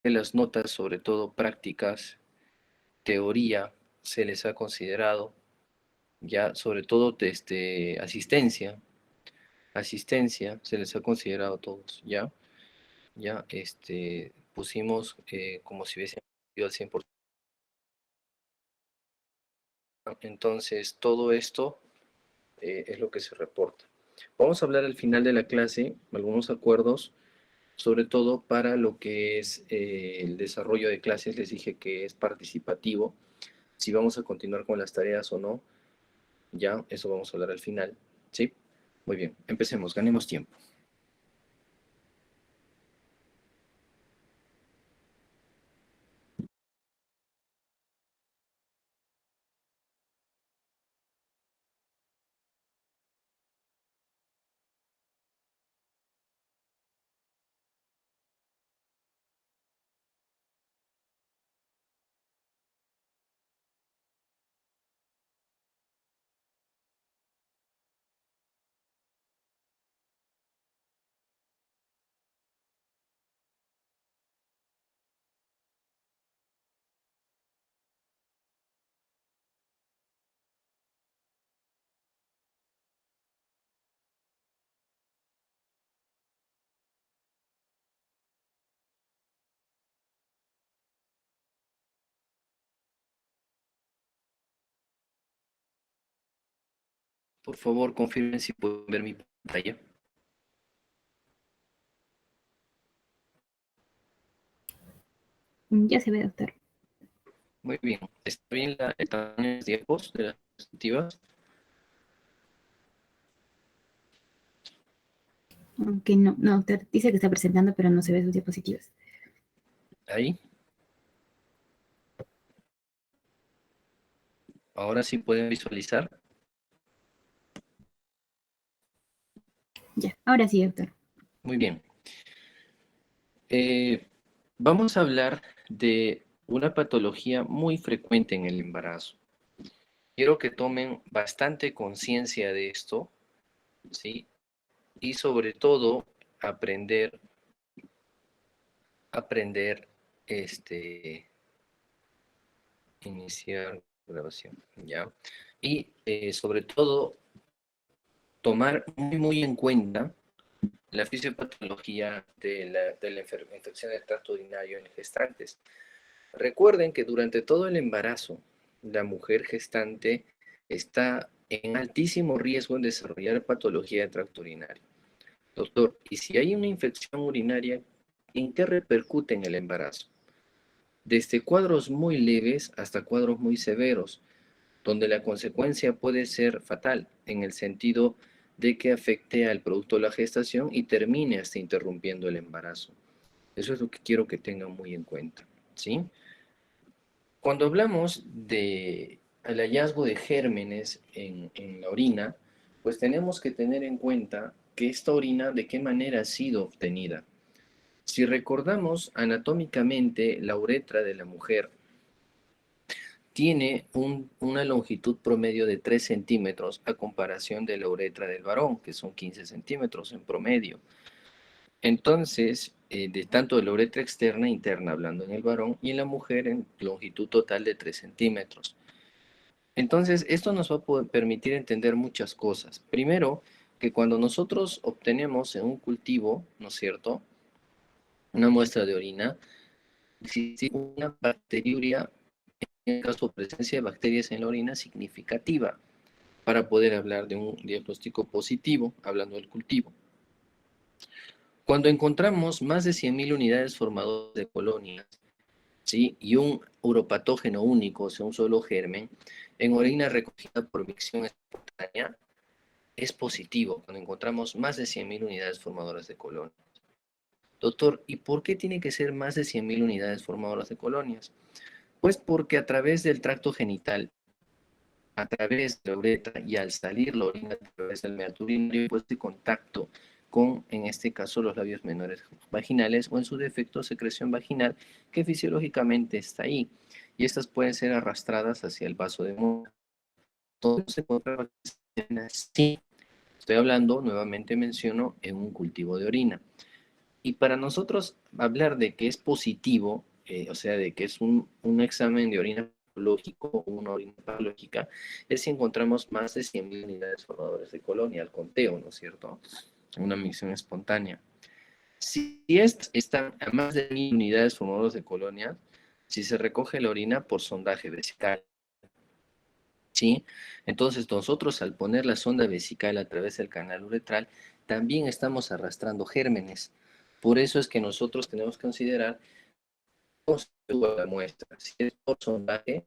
de las notas, sobre todo prácticas, teoría, se les ha considerado, ya sobre todo asistencia, se les ha considerado a todos, ya pusimos como si hubiesen sido al 100%. Entonces, todo esto es lo que se reporta. Vamos a hablar al final de la clase algunos acuerdos, sobre todo para lo que es el desarrollo de clases. Les dije que es participativo, si vamos a continuar con las tareas o no, ya, eso vamos a hablar al final, ¿sí? Muy bien, empecemos, ganemos tiempo. Por favor, confirmen si pueden ver mi pantalla. Ya se ve, doctor. Muy bien, ¿está bien el tamaño de los diapos de las diapositivas? Aunque no, doctor, dice que está presentando, pero no se ve sus diapositivas. Ahí. Ahora sí pueden visualizar. Ya, ahora sí, doctor. Muy bien. Vamos a hablar de una patología muy frecuente en el embarazo. Quiero que tomen bastante conciencia de esto, ¿sí? Y sobre todo aprender, iniciar grabación, ¿ya? Y sobre todo tomar muy en cuenta la fisiopatología de la infección del tracto urinario en gestantes. Recuerden que durante todo el embarazo, la mujer gestante está en altísimo riesgo de desarrollar patología de tracto urinario. Doctor, ¿y si hay una infección urinaria, en qué repercute en el embarazo? Desde cuadros muy leves hasta cuadros muy severos, donde la consecuencia puede ser fatal, en el sentido de que afecte al producto de la gestación y termine hasta interrumpiendo el embarazo. Eso es lo que quiero que tengan muy en cuenta, ¿sí? Cuando hablamos del hallazgo de gérmenes en la orina, pues tenemos que tener en cuenta que esta orina de qué manera ha sido obtenida. Si recordamos anatómicamente, la uretra de la mujer tiene una longitud promedio de 3 centímetros a comparación de la uretra del varón, que son 15 centímetros en promedio. Entonces, de tanto de la uretra externa e interna, hablando en el varón, y en la mujer en longitud total de 3 centímetros. Entonces, esto nos va a poder permitir entender muchas cosas. Primero, que cuando nosotros obtenemos en un cultivo, ¿no es cierto?, una muestra de orina, existe una bacteriuria, en el caso de presencia de bacterias en la orina, significativa para poder hablar de un diagnóstico positivo, hablando del cultivo. Cuando encontramos más de 100.000 unidades formadoras de colonias, ¿sí?, y un uropatógeno único, o sea, un solo germen, en orina recogida por micción espontánea, es positivo cuando encontramos más de 100.000 unidades formadoras de colonias. Doctor, ¿y por qué tiene que ser más de 100.000 unidades formadoras de colonias? Pues porque a través del tracto genital, a través de la uretra y al salir la orina a través del meato urinario, pues de contacto con, en este caso, los labios menores vaginales o en su defecto secreción vaginal que fisiológicamente está ahí. Y estas pueden ser arrastradas hacia el vaso de muestra. Todo se encuentra así. Estoy hablando, nuevamente menciono, en un cultivo de orina. Y para nosotros hablar de que es positivo, o sea, de que es un examen de orina patológico o una orina patológica, es si encontramos más de 100.000 unidades formadoras de colonia al conteo, ¿no es cierto? Una micción espontánea. Si están a más de 1.000 unidades formadoras de colonia, si se recoge la orina por sondaje vesical, ¿sí? Entonces nosotros al poner la sonda vesical a través del canal uretral, también estamos arrastrando gérmenes. Por eso es que nosotros tenemos que considerar cómo se evalúa la muestra. Si es por sondaje,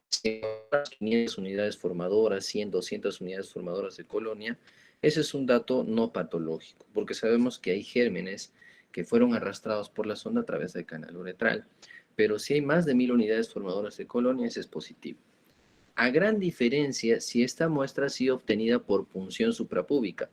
si hay 500 unidades formadoras, 100, 200 unidades formadoras de colonia, ese es un dato no patológico, porque sabemos que hay gérmenes que fueron arrastrados por la sonda a través del canal uretral. Pero si hay más de 1.000 unidades formadoras de colonia, ese es positivo. A gran diferencia si esta muestra ha sido obtenida por punción suprapúbica,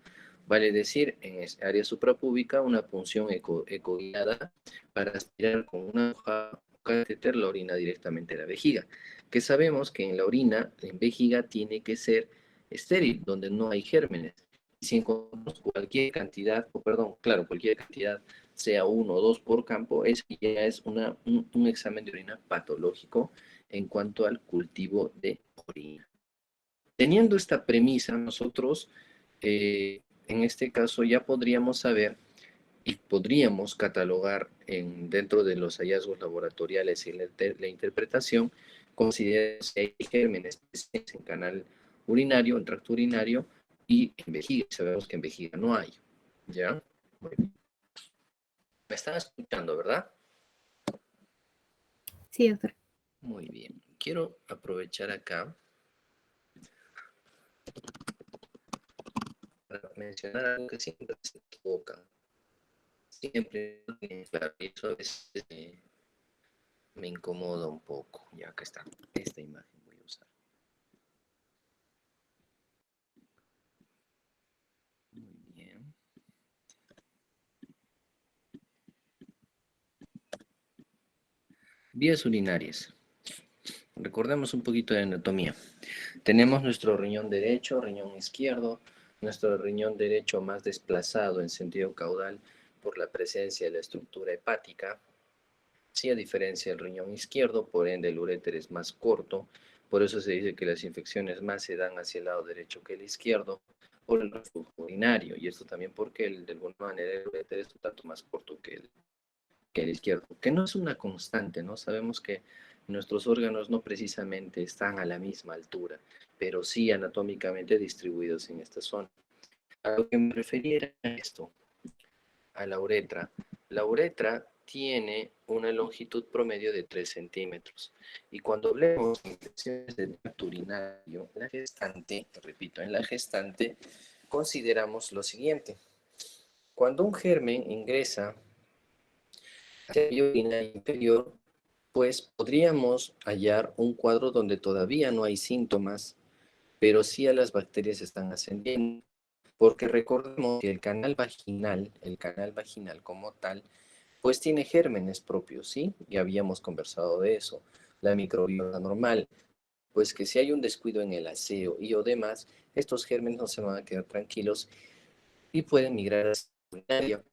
vale decir, en área suprapúbica, una punción ecoguiada para aspirar con una hoja o catéter la orina directamente a la vejiga, que sabemos que en la orina, en vejiga, tiene que ser estéril, donde no hay gérmenes. Si encontramos cualquier cantidad, o perdón, claro, cualquier cantidad, sea uno o dos por campo, ya es un examen de orina patológico en cuanto al cultivo de orina. Teniendo esta premisa, nosotros en este caso ya podríamos saber y podríamos catalogar dentro de los hallazgos laboratoriales y la interpretación, considerar si hay gérmenes presentes en canal urinario, en tracto urinario y en vejiga. Sabemos que en vejiga no hay. ¿Ya? Bueno, me están escuchando, ¿verdad? Sí, doctor. Muy bien. Quiero aprovechar acá para mencionar algo que siempre se equivocan. Siempre, claro, y eso a veces me incomoda un poco. Ya acá está. Esta imagen voy a usar. Muy bien. Vías urinarias. Recordemos un poquito de anatomía. Tenemos nuestro riñón derecho, riñón izquierdo, nuestro riñón derecho más desplazado en sentido caudal por la presencia de la estructura hepática. Sí, a diferencia del riñón izquierdo, por ende el uréter es más corto, por eso se dice que las infecciones más se dan hacia el lado derecho que el izquierdo, por el reflujo urinario, y esto también porque de alguna manera el uréter es un tanto más corto que el izquierdo, que no es una constante, ¿no? Sabemos que nuestros órganos no precisamente están a la misma altura, pero sí anatómicamente distribuidos en esta zona. A lo que me refería era a esto, a la uretra. La uretra tiene una longitud promedio de 3 centímetros. Y cuando hablemos de infecciones del tracto urinario, la gestante, repito, en la gestante consideramos lo siguiente. Cuando un germen ingresa hacia la urina inferior, pues podríamos hallar un cuadro donde todavía no hay síntomas, pero sí a las bacterias están ascendiendo. Porque recordemos que el canal vaginal como tal, pues tiene gérmenes propios, ¿sí? Ya habíamos conversado de eso. La microbiota normal, pues que si hay un descuido en el aseo y o demás, estos gérmenes no se van a quedar tranquilos y pueden migrar a la urinaria.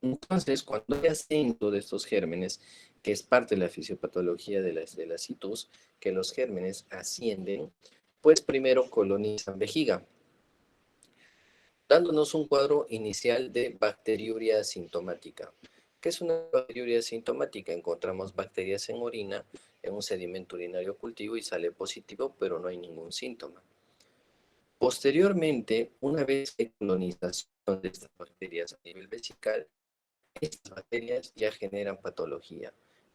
Entonces, cuando hay ascenso de estos gérmenes, que es parte de la fisiopatología de la citus, que los gérmenes ascienden, pues primero colonizan vejiga, dándonos un cuadro inicial de bacteriuria asintomática. ¿Qué es una bacteriuria asintomática? Encontramos bacterias en orina, en un sedimento urinario cultivo y sale positivo, pero no hay ningún síntoma. Posteriormente, una vez que hay colonización de estas bacterias a nivel vesical, estas bacterias ya generan patología,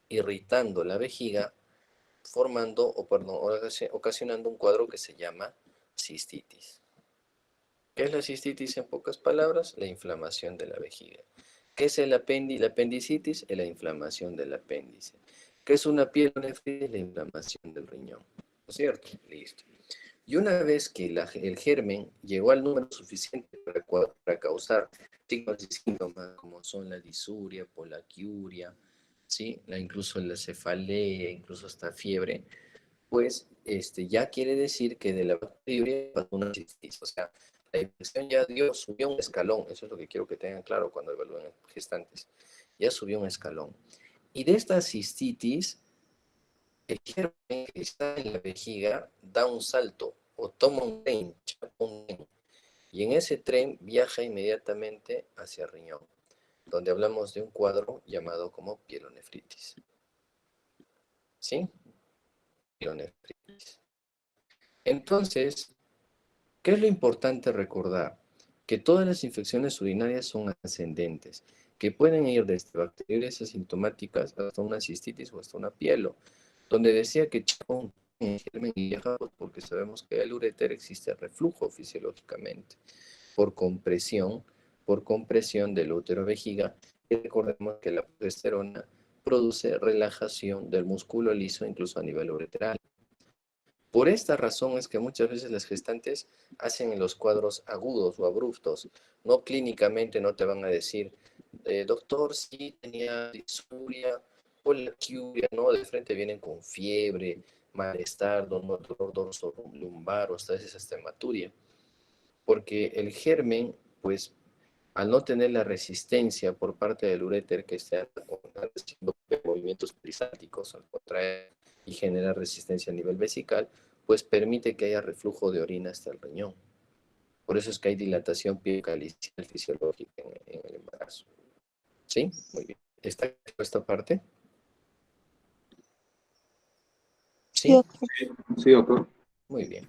irritando la vejiga, formando, o perdón, ocasionando un cuadro que se llama cistitis. ¿Qué es la cistitis en pocas palabras? La inflamación de la vejiga. ¿Qué es la apendicitis? Es la inflamación del apéndice. ¿Qué es una pielonefritis? La inflamación del riñón. ¿No es cierto? Listo. Y una vez que el germen llegó al número suficiente para causar signos y síntomas como son la disuria, polaquiuria, ¿sí? Incluso la cefalea, incluso hasta fiebre, pues ya quiere decir que de la bacteria pasó una cistitis. O sea, La infección ya subió un escalón, eso es lo que quiero que tengan claro cuando evalúen gestantes, ya subió un escalón. Y de esta cistitis, el germen que está en la vejiga da un salto o toma un tren, y en ese tren viaja inmediatamente hacia el riñón, donde hablamos de un cuadro llamado como pielonefritis. ¿Sí? Pielonefritis. Entonces, ¿qué es lo importante recordar? Que todas las infecciones urinarias son ascendentes, que pueden ir desde bacterias asintomáticas hasta una cistitis o hasta una pielo, donde decía que Chacón en germen y viaja porque sabemos que el uréter existe reflujo fisiológicamente por compresión del útero vejiga, y recordemos que la progesterona produce relajación del músculo liso incluso a nivel ureteral. Por esta razón es que muchas veces las gestantes hacen en los cuadros agudos o abruptos. No clínicamente no te van a decir, doctor, sí tenía disuria, poliaquiuria, no, de frente vienen con fiebre, malestar, dolor dorso lumbar o hasta veces hasta hematuria. Porque el germen, pues, al no tener la resistencia por parte del uréter que está haciendo movimientos perisálticos al contraer y genera resistencia a nivel vesical, pues permite que haya reflujo de orina hasta el riñón. Por eso es que hay dilatación pielocalicial fisiológica en el embarazo. ¿Sí? Muy bien. ¿Está esta parte? Sí, ¿Sí? doctor. Sí, doctor. Muy bien.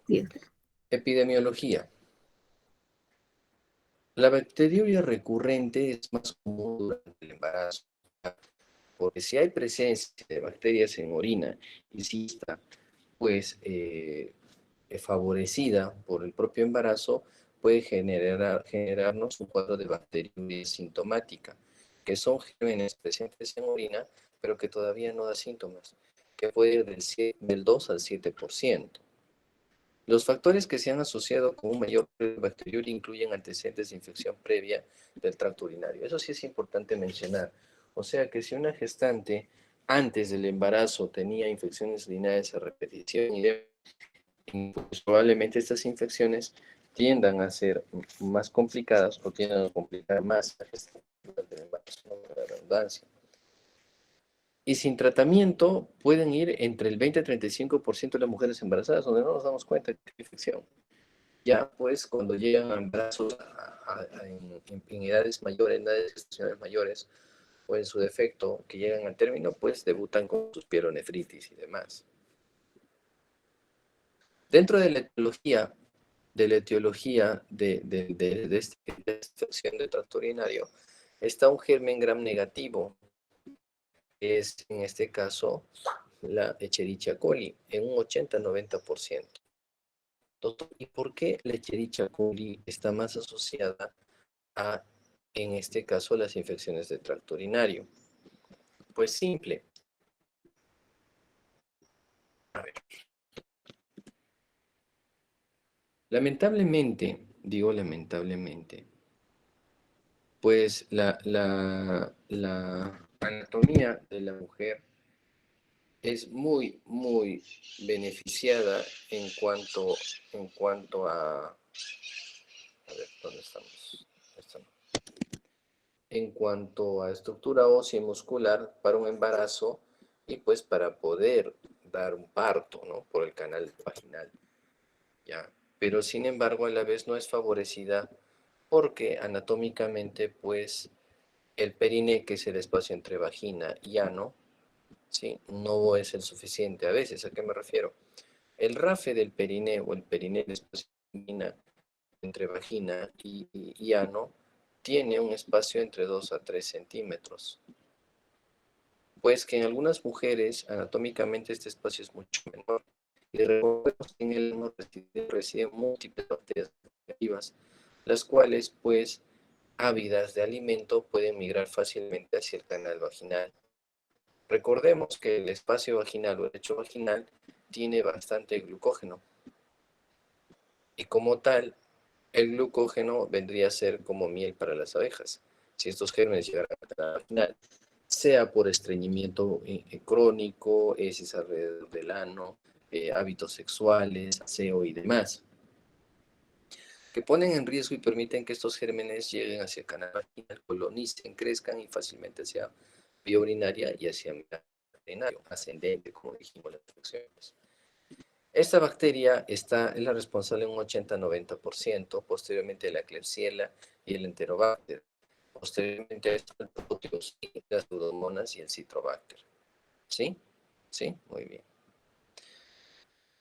Sí, doctor. Epidemiología. La bacteriuria recurrente es más común durante el embarazo, porque si hay presencia de bacterias en orina y si está pues favorecida por el propio embarazo, puede generarnos un cuadro de bacteriuria sintomática, que son gérmenes presentes en orina, pero que todavía no da síntomas, que puede ir del 2 al 7%. Los factores que se han asociado con un mayor bacteriuria incluyen antecedentes de infección previa del tracto urinario. Eso sí es importante mencionar. O sea que si una gestante antes del embarazo tenía infecciones urinarias a repetición pues probablemente estas infecciones tiendan a ser más complicadas o tiendan a complicar más la gestación durante el embarazo, no la redundancia. Y sin tratamiento pueden ir entre el 20 y 35% de las mujeres embarazadas, donde no nos damos cuenta de la infección. Ya pues cuando llegan a embarazos en edades mayores, en edades gestacionales mayores, o en su defecto, que llegan al término, pues debutan con sus pielonefritis y demás. Dentro de la etiología de esta infección de tracto urinario, está un germen gram negativo, que es en este caso la Escherichia coli, en un 80-90%. Doctor, ¿y por qué la Escherichia coli está más asociada a, en este caso, las infecciones de tracto urinario? Pues simple. A ver. Lamentablemente, digo lamentablemente, pues la anatomía de la mujer es muy beneficiada en cuanto a ver, ¿dónde estamos? En cuanto a estructura ósea y muscular para un embarazo y pues para poder dar un parto, ¿no? Por el canal vaginal, ¿ya? Pero sin embargo a la vez no es favorecida porque anatómicamente pues el perine, que es el espacio entre vagina y ano, ¿sí? No es el suficiente a veces. ¿A qué me refiero? El rafe del perine o el perine del espacio entre vagina y ano tiene un espacio entre 2 a 3 centímetros. Pues que en algunas mujeres anatómicamente este espacio es mucho menor. Y recordemos que en el ano residen múltiples bacterias negativas, las cuales pues ávidas de alimento pueden migrar fácilmente hacia el canal vaginal. Recordemos que el espacio vaginal o el lecho vaginal tiene bastante glucógeno y como tal, el glucógeno vendría a ser como miel para las abejas. Si estos gérmenes llegaran al canal vaginal, sea por estreñimiento crónico, heces alrededor del ano, hábitos sexuales, aseo y demás. que ponen en riesgo y permiten que estos gérmenes lleguen hacia el canal vaginal, colonicen, crezcan y fácilmente hacia vía urinaria y hacia el urinario ascendente, como dijimos las infecciones. Esta bacteria es la responsable en un 80-90%, posteriormente de la Klebsiella y el Enterobacter. Posteriormente a esto, el Proteus, las Pseudomonas y el Citrobacter. ¿Sí? ¿Sí? Muy bien.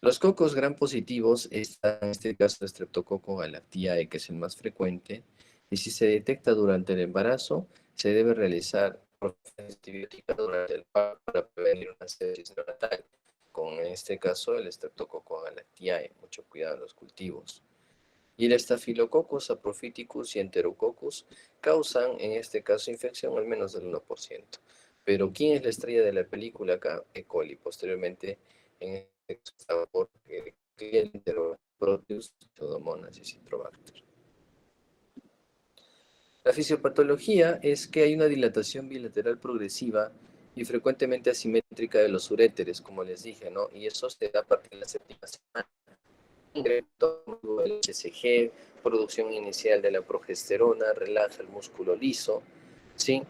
Los cocos gram positivos están, en este caso, el Streptococcus galactiae, que es el más frecuente, y si se detecta durante el embarazo, se debe realizar profesiones antibióticas durante el parto para prevenir una sepsis neonatal, con en este caso el Streptococcus galactiae. Mucho cuidado en los cultivos. Y el Staphylococcus saprophyticus y Enterococcus causan, en este caso, infección al menos del 1%. Pero ¿quién es la estrella de la película acá? E. coli. Posteriormente, en este caso, estaba por Enteroproteus, Pseudomonas y Citrobacter. La fisiopatología es que hay una dilatación bilateral progresiva y frecuentemente asimétrica de los uréteres, como les dije, ¿no? Y eso se da a partir de la séptima semana. El HCG, producción inicial de la progesterona, relaja el músculo liso, ¿sí?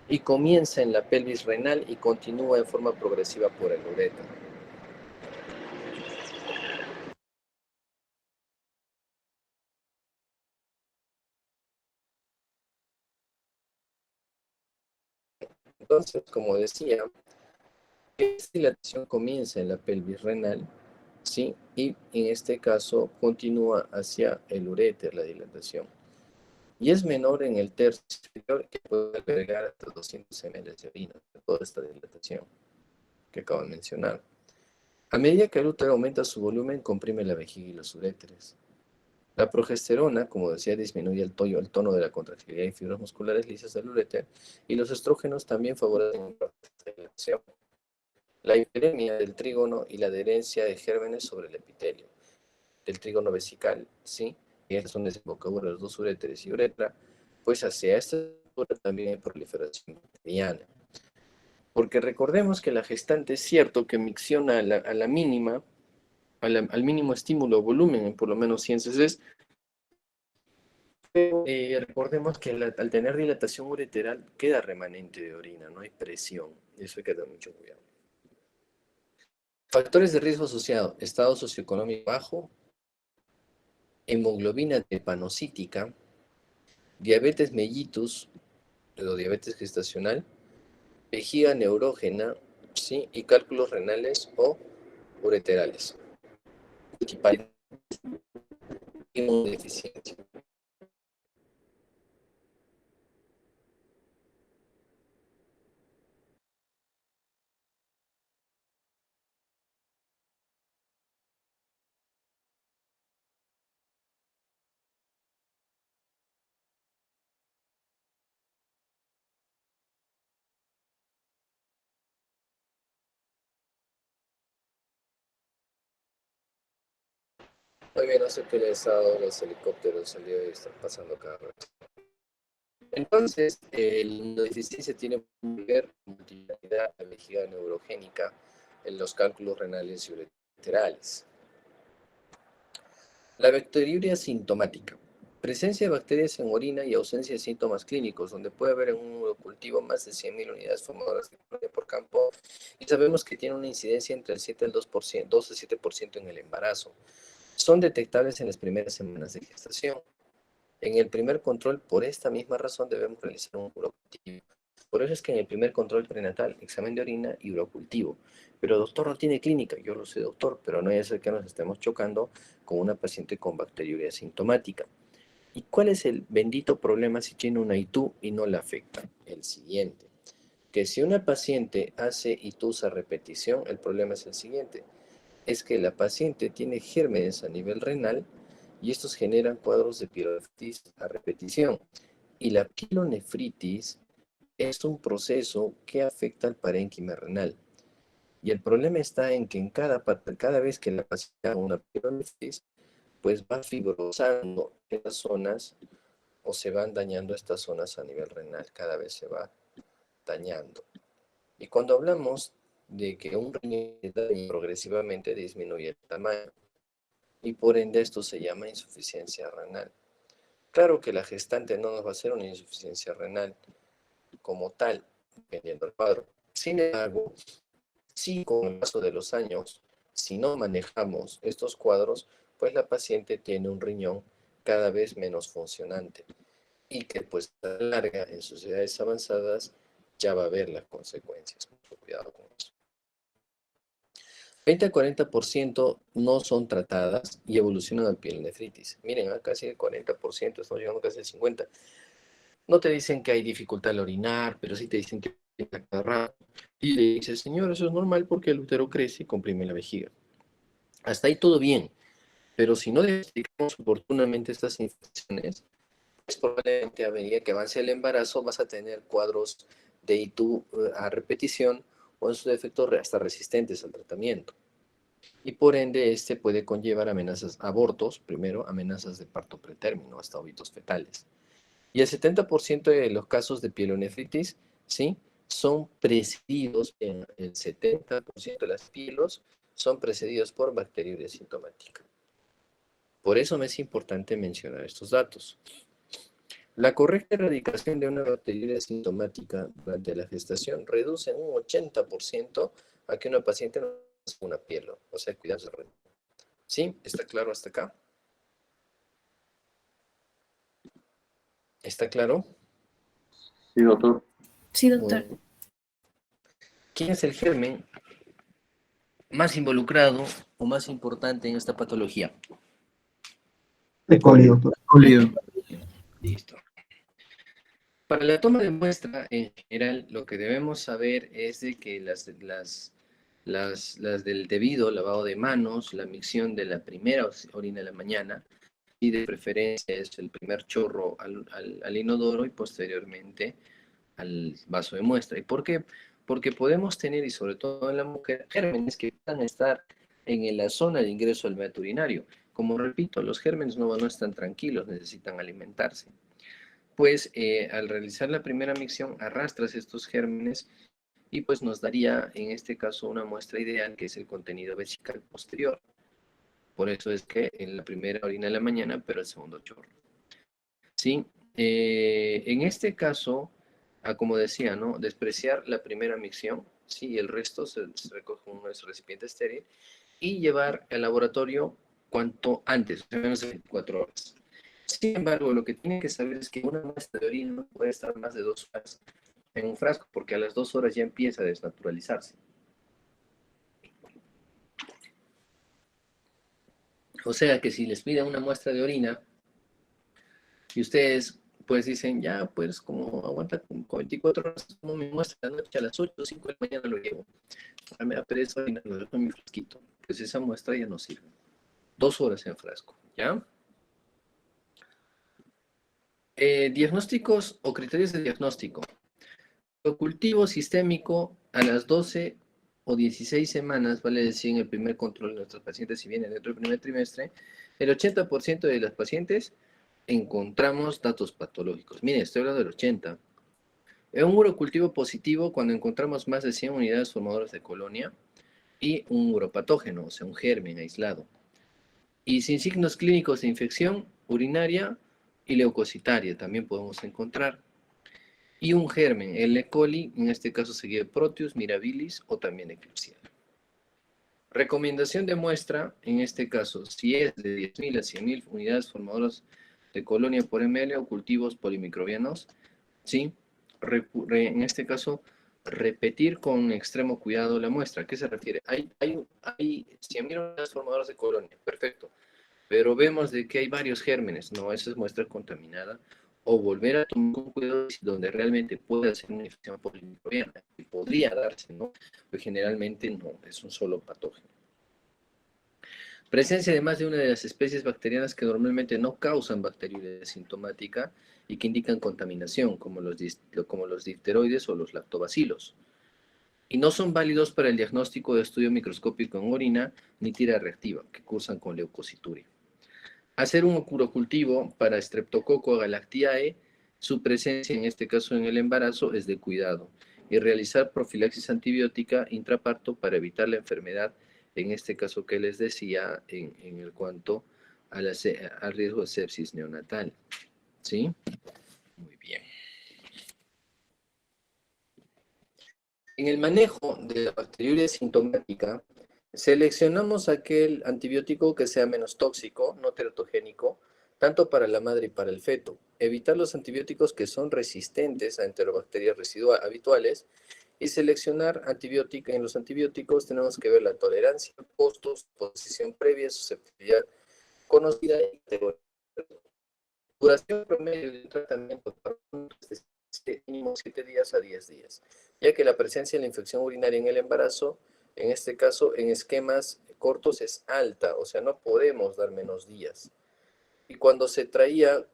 Y comienza en la pelvis renal y continúa en forma progresiva por el uretra. Entonces, como decía, esta dilatación comienza en la pelvis renal, ¿sí? Y en este caso continúa hacia el uréter la dilatación. Y es menor en el tercio superior, que puede albergar hasta 200 ml de orina de toda esta dilatación que acabo de mencionar. A medida que el útero aumenta su volumen, comprime la vejiga y los uréteres. La progesterona, como decía, disminuye el tono de la contractilidad y fibras musculares lisas del uréter, y los estrógenos también favorecen la dilatación. La hiperemia del trígono y la adherencia de gérmenes sobre el epitelio del trígono vesical, ¿sí? Y estas son desembocaduras de los dos uréteres y uretra, pues hacia esta altura también hay proliferación bacteriana. Porque recordemos que la gestante es cierto que micciona a la mínima, al mínimo estímulo o volumen, en por lo menos 100 cc, pero recordemos que al tener dilatación ureteral queda remanente de orina, no hay presión, eso hay que tener mucho cuidado. Factores de riesgo asociado: estado socioeconómico bajo, hemoglobina hepanocítica, diabetes mellitus o diabetes gestacional, vejiga neurógena, ¿sí? Y cálculos renales o ureterales. Inmunodeficiencia. Muy bien, no sé qué les ha dado los helicópteros el día de hoy, están pasando cada rato. Entonces, la inmunodeficiencia tiene que ver con multiplicidad, la vejiga neurogénica, en los cálculos renales y ureterales. La bacteriuria sintomática. Presencia de bacterias en orina y ausencia de síntomas clínicos, donde puede haber en un cultivo más de 100.000 unidades formadoras de colonia por campo, y sabemos que tiene una incidencia entre el 7 al 2%, 2 al 7% en el embarazo. Son detectables en las primeras semanas de gestación. En el primer control, por esta misma razón, debemos realizar un urocultivo. Por eso es que en el primer control prenatal, examen de orina y urocultivo. Pero doctor, no tiene clínica. Yo lo sé, doctor, pero no es el que nos estemos chocando con una paciente con bacteriuria sintomática. ¿Y cuál es el bendito problema si tiene una ITU y no la afecta? El siguiente, que si una paciente hace ITUs a repetición, el problema es el siguiente, es que la paciente tiene gérmenes a nivel renal y estos generan cuadros de pielonefritis a repetición. Y la pielonefritis es un proceso que afecta al parénquima renal. Y el problema está en que cada vez que la paciente haga una pielonefritis, pues va fibrosando estas zonas o se van dañando estas zonas a nivel renal, cada vez se va dañando. Y cuando hablamos de que un riñón progresivamente disminuye el tamaño, y por ende esto se llama insuficiencia renal. Claro que la gestante no nos va a hacer una insuficiencia renal como tal, dependiendo del cuadro. Sin embargo, sí, con el paso de los años, si no manejamos estos cuadros, pues la paciente tiene un riñón cada vez menos funcionante y que pues a la larga en sus edades avanzadas ya va a haber las consecuencias. Mucho cuidado con eso. 20 a 40% no son tratadas y evolucionan a pielonefritis. Miren, casi el 40%, estamos llegando casi al 50%. No te dicen que hay dificultad al orinar, pero sí te dicen que está cada rato. Y le dices, señor, eso es normal porque el útero crece y comprime la vejiga. Hasta ahí todo bien, pero si no diagnosticamos oportunamente estas infecciones, pues probablemente a medida que avance el embarazo vas a tener cuadros de ITU a repetición o en su defecto hasta resistentes al tratamiento. Y por ende este puede conllevar amenazas, abortos, primero, amenazas de parto pretérmino, hasta óbitos fetales. Y el 70% de los casos de pielonefritis, ¿sí? Son precedidos, en el 70% de las pielos son precedidos por bacteriuria sintomática. Por eso me es importante mencionar estos datos. La correcta erradicación de una bacteriuria sintomática durante la gestación reduce en un 80% a que una paciente no tenga una pielo, o sea, cuidados de red. ¿Sí? ¿Está claro hasta acá? ¿Está claro? Sí, doctor. Sí, doctor. Bueno, ¿quién es el germen más involucrado o más importante en esta patología? E. coli, doctor. Coli. Listo. Para la toma de muestra, en general, lo que debemos saber es de que las del debido lavado de manos, la micción de la primera orina de la mañana, y de preferencia es el primer chorro al inodoro y posteriormente al vaso de muestra. ¿Y por qué? Porque podemos tener, y sobre todo en la mujer, gérmenes que puedan estar en la zona de ingreso al meato urinario. Como repito, los gérmenes no están tranquilos, necesitan alimentarse. Pues al realizar la primera micción arrastras estos gérmenes y pues nos daría en este caso una muestra ideal que es el contenido vesical posterior. Por eso es que en la primera orina de la mañana, pero el segundo chorro. ¿Sí? En este caso, como decía, ¿no? Despreciar la primera micción, ¿sí? Y el resto se recoge en un recipiente estéril y llevar al laboratorio cuanto antes, menos de 24 horas. Sin embargo, lo que tienen que saber es que una muestra de orina no puede estar más de 2 horas en un frasco, porque a las 2 horas ya empieza a desnaturalizarse. O sea que si les piden una muestra de orina y ustedes pues dicen, ya, pues como aguanta con 24 horas, como mi muestra de la noche a las 8 o 5 de la mañana lo llevo. A mí me da pereza orina, lo dejo en mi frasquito. Pues esa muestra ya no sirve. 2 horas en frasco, ¿ya? Diagnósticos o criterios de diagnóstico. Cultivo sistémico a las 12 o 16 semanas, vale decir, en el primer control de nuestros pacientes, si vienen dentro del primer trimestre, el 80% de las pacientes encontramos datos patológicos. Miren, estoy hablando del 80. Es un urocultivo positivo cuando encontramos más de 100 unidades formadoras de colonia y un uropatógeno, o sea, un germen aislado. Y sin signos clínicos de infección urinaria y leucocitaria también podemos encontrar. Y un germen, el E. coli, en este caso seguido de Proteus, mirabilis o también Eclipsiella. Recomendación de muestra, en este caso, si es de 10.000 a 100.000 unidades formadoras de colonia por ml o cultivos polimicrobianos, ¿sí? En este caso, repetir con extremo cuidado la muestra. ¿A qué se refiere? Hay 100.000 unidades formadoras de colonia, perfecto, pero vemos de que hay varios gérmenes, no, esa es muestra contaminada, o volver a tomar con cuidado donde realmente puede ser una infección polimicrobiana, que podría darse, ¿no? Pero generalmente no, es un solo patógeno. Presencia de más de una de las especies bacterianas que normalmente no causan bacteriuria sintomática y que indican contaminación, como los difteroides o los lactobacilos. Y no son válidos para el diagnóstico de estudio microscópico en orina ni tira reactiva, que cursan con leucocituria. Hacer un urocultivo para Streptococcus galactiae, su presencia en este caso en el embarazo es de cuidado. Y realizar profilaxis antibiótica intraparto para evitar la enfermedad en este caso que les decía, en el cuanto al riesgo de sepsis neonatal. ¿Sí? Muy bien. En el manejo de la bacteriuria sintomática, seleccionamos aquel antibiótico que sea menos tóxico, no teratogénico, tanto para la madre y para el feto. Evitar los antibióticos que son resistentes a enterobacterias habituales y seleccionar antibióticos. En los antibióticos tenemos que ver la tolerancia, costos, posición previa, susceptibilidad conocida y categoría. Duración promedio del tratamiento para mínimo 7 días a 10 días, ya que la presencia de la infección urinaria en el embarazo, en este caso en esquemas cortos, es alta, o sea, no podemos dar menos días. Y cuando se trata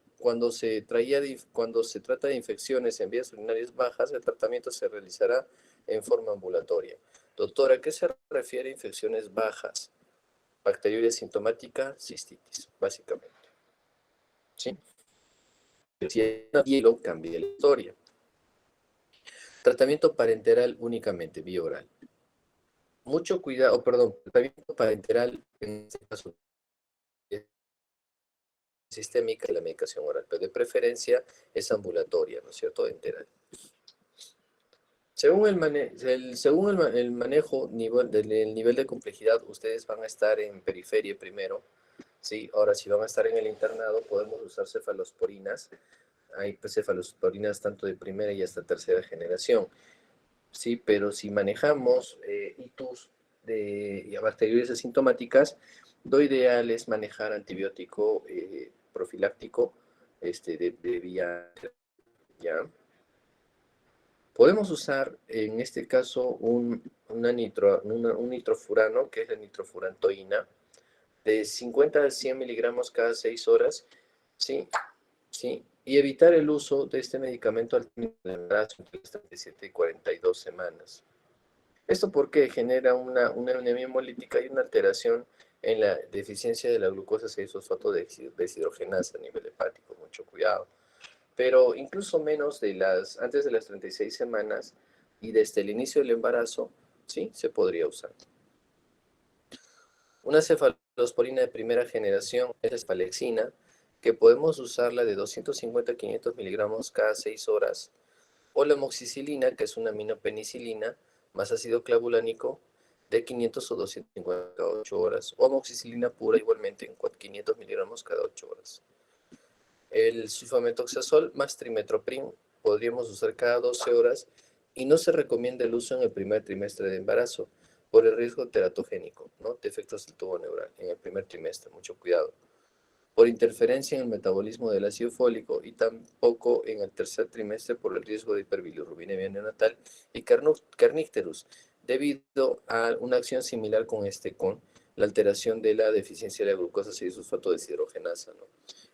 de infecciones en vías urinarias bajas, el tratamiento se realizará en forma ambulatoria. Doctora, ¿a qué se refiere a infecciones bajas? Bacteriuria sintomática, cistitis, básicamente. ¿Sí? Si hay hielo, cambia la historia. Tratamiento parenteral únicamente, vía oral. Mucho cuidado, tratamiento parenteral en este caso sistémica, la medicación oral, pero de preferencia es ambulatoria, ¿no es cierto? Enteral. Según el manejo del nivel de complejidad, ustedes van a estar en periferia primero, ¿sí? Ahora, si van a estar en el internado, podemos usar cefalosporinas. Hay cefalosporinas tanto de primera y hasta tercera generación. Sí, pero si manejamos ITUS de bacterias asintomáticas, lo ideal es manejar antibiótico profiláctico de vía, ¿ya? Podemos usar en este caso un nitrofurano, que es la nitrofurantoína, de 50 a 100 miligramos cada 6 horas, ¿sí? ¿Sí? Y evitar el uso de este medicamento al término del embarazo entre las 37 y 42 semanas. Esto porque genera una anemia hemolítica y una alteración en la deficiencia de la glucosa 6-fosfato deshidrogenasa a nivel hepático. Mucho cuidado. Pero incluso menos antes de las 36 semanas y desde el inicio del embarazo, sí, se podría usar. Una cefalosporina de primera generación es la espalexina, que podemos usarla de 250 a 500 miligramos cada 6 horas, o la amoxicilina, que es una aminopenicilina más ácido clavulánico, de 500 o 250 cada 8 horas, o amoxicilina pura igualmente en 500 miligramos cada 8 horas. El sulfametoxazol más trimetoprim podríamos usar cada 12 horas y no se recomienda el uso en el primer trimestre de embarazo por el riesgo teratogénico, ¿no? De efectos del tubo neural en el primer trimestre, mucho cuidado. Por interferencia en el metabolismo del ácido fólico y tampoco en el tercer trimestre por el riesgo de hiperbilirrubinemia neonatal y carnícterus, debido a una acción similar con la alteración de la deficiencia de la glucosa 6-fosfato deshidrogenasa, ¿no?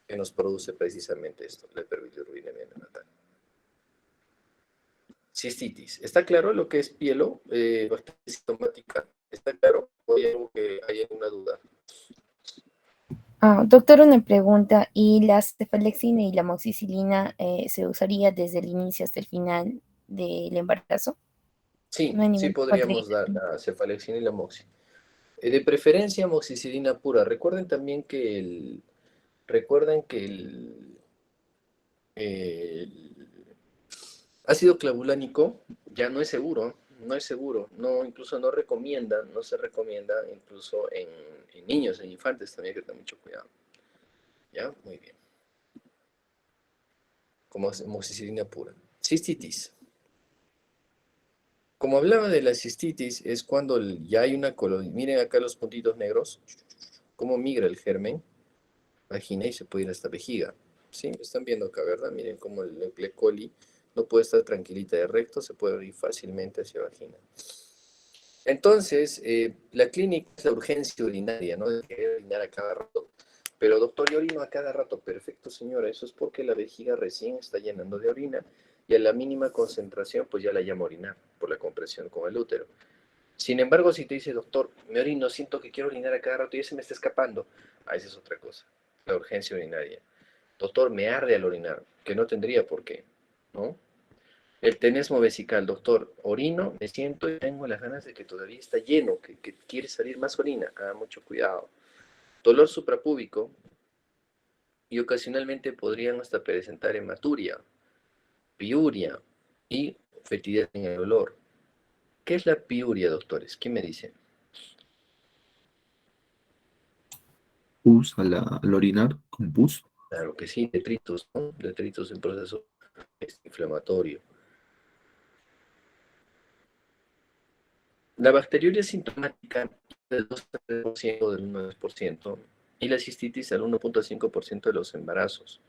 Que nos produce precisamente esto, la hiperbilirrubinemia neonatal. Cistitis. ¿Está claro lo que es pielo? Bacteria sintomática. ¿Está claro? ¿O hay algo que hay alguna duda? Doctor, una pregunta. ¿Y la cefalexina y la amoxicilina se usaría desde el inicio hasta el final del embarazo? Sí, No hay sí ningún podríamos dar la cefalexina y la amoxi. De preferencia amoxicilina pura. Recuerden que el ácido clavulánico ya no es seguro, incluso no se recomienda incluso en niños, en infantes también, hay que tener mucho cuidado. ¿Ya? Muy bien. Como amoxicilina pura. Cistitis. Como hablaba de la cistitis, es cuando ya hay una colonia. Miren acá los puntitos negros, cómo migra el germen. Vagina y se puede ir hasta vejiga. ¿Sí? Están viendo acá, ¿verdad? Miren cómo el E. coli no puede estar tranquilita de recto, se puede ir fácilmente hacia vagina. Entonces, la clínica es la urgencia urinaria, ¿no? De querer orinar a cada rato. Pero doctor, yo orino a cada rato. Perfecto, señora. Eso es porque la vejiga recién está llenando de orina y a la mínima concentración, pues ya la llama orinar por la compresión con el útero. Sin embargo, si te dice, doctor, me orino, siento que quiero orinar a cada rato y ya se me está escapando, esa es otra cosa, la urgencia urinaria. Doctor, me arde al orinar, que no tendría por qué, ¿no? El tenesmo vesical, doctor. Orino, me siento y tengo las ganas de que todavía está lleno, que quiere salir más orina. Mucho cuidado. Dolor suprapúbico y ocasionalmente podrían hasta presentar hematuria, piuria y fetidez en el olor. ¿Qué es la piuria, doctores? ¿Qué me dicen? Pus al orinar con pus. Claro que sí, detritos, ¿no? Detritos en proceso inflamatorio. La bacteriuria sintomática del 2 al 3% del 1% y la cistitis al 1.5% de los embarazos.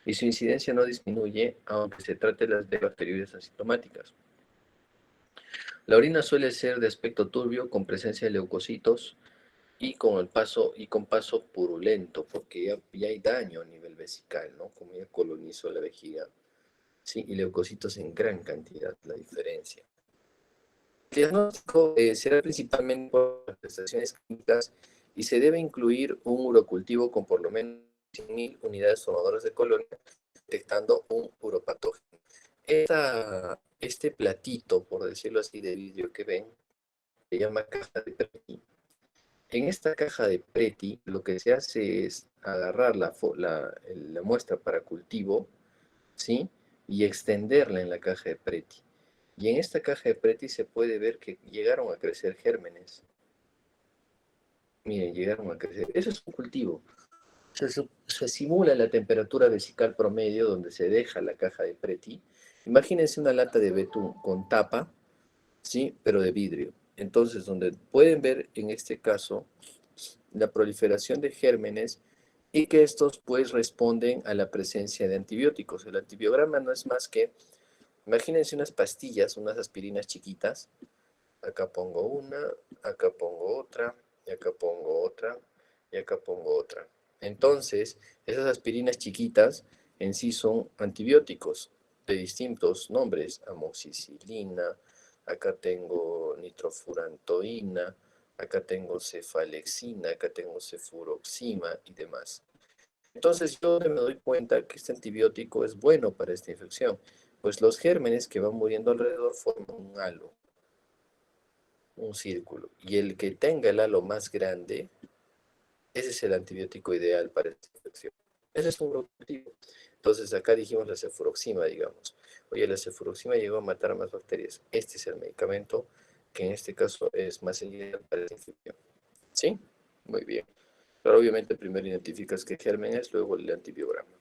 Y su incidencia no disminuye aunque se trate de bacteriurias asintomáticas. La orina suele ser de aspecto turbio con presencia de leucocitos y con paso purulento, porque ya hay daño a nivel vesical, ¿no? Como ya colonizó la vejiga. Sí, y leucocitos en gran cantidad, la diferencia. El diagnóstico será principalmente por manifestaciones clínicas y se debe incluir un urocultivo con por lo menos 100.000 unidades formadoras de colonia, detectando un uropatógeno. Este platito, por decirlo así, de vidrio que ven, se llama caja de Preti. En esta caja de Preti, lo que se hace es agarrar la muestra para cultivo, ¿sí? Y extenderla en la caja de Preti. Y en esta caja de Preti se puede ver que llegaron a crecer gérmenes. Miren, llegaron a crecer. Eso es un cultivo. Se simula la temperatura vesical promedio donde se deja la caja de Preti. Imagínense una lata de betún con tapa, ¿sí? Pero de vidrio. Entonces, donde pueden ver en este caso la proliferación de gérmenes y que estos pues responden a la presencia de antibióticos. El antibiograma no es más que, imagínense unas pastillas, unas aspirinas chiquitas. Acá pongo una, acá pongo otra, y acá pongo otra, y acá pongo otra. Entonces, esas aspirinas chiquitas en sí son antibióticos de distintos nombres, amoxicilina, acá tengo nitrofurantoína, acá tengo cefalexina, acá tengo cefuroxima y demás. Entonces yo me doy cuenta que este antibiótico es bueno para esta infección, pues los gérmenes que van muriendo alrededor forman un halo, un círculo, y el que tenga el halo más grande, ese es el antibiótico ideal para esta infección. Ese es un objetivo. Entonces acá dijimos la cefuroxima, digamos. Oye, la cefuroxima llegó a matar más bacterias. Este es el medicamento que en este caso es más ideal para esta infección. ¿Sí? Muy bien. Pero obviamente primero identificas qué germen es, luego el antibiograma.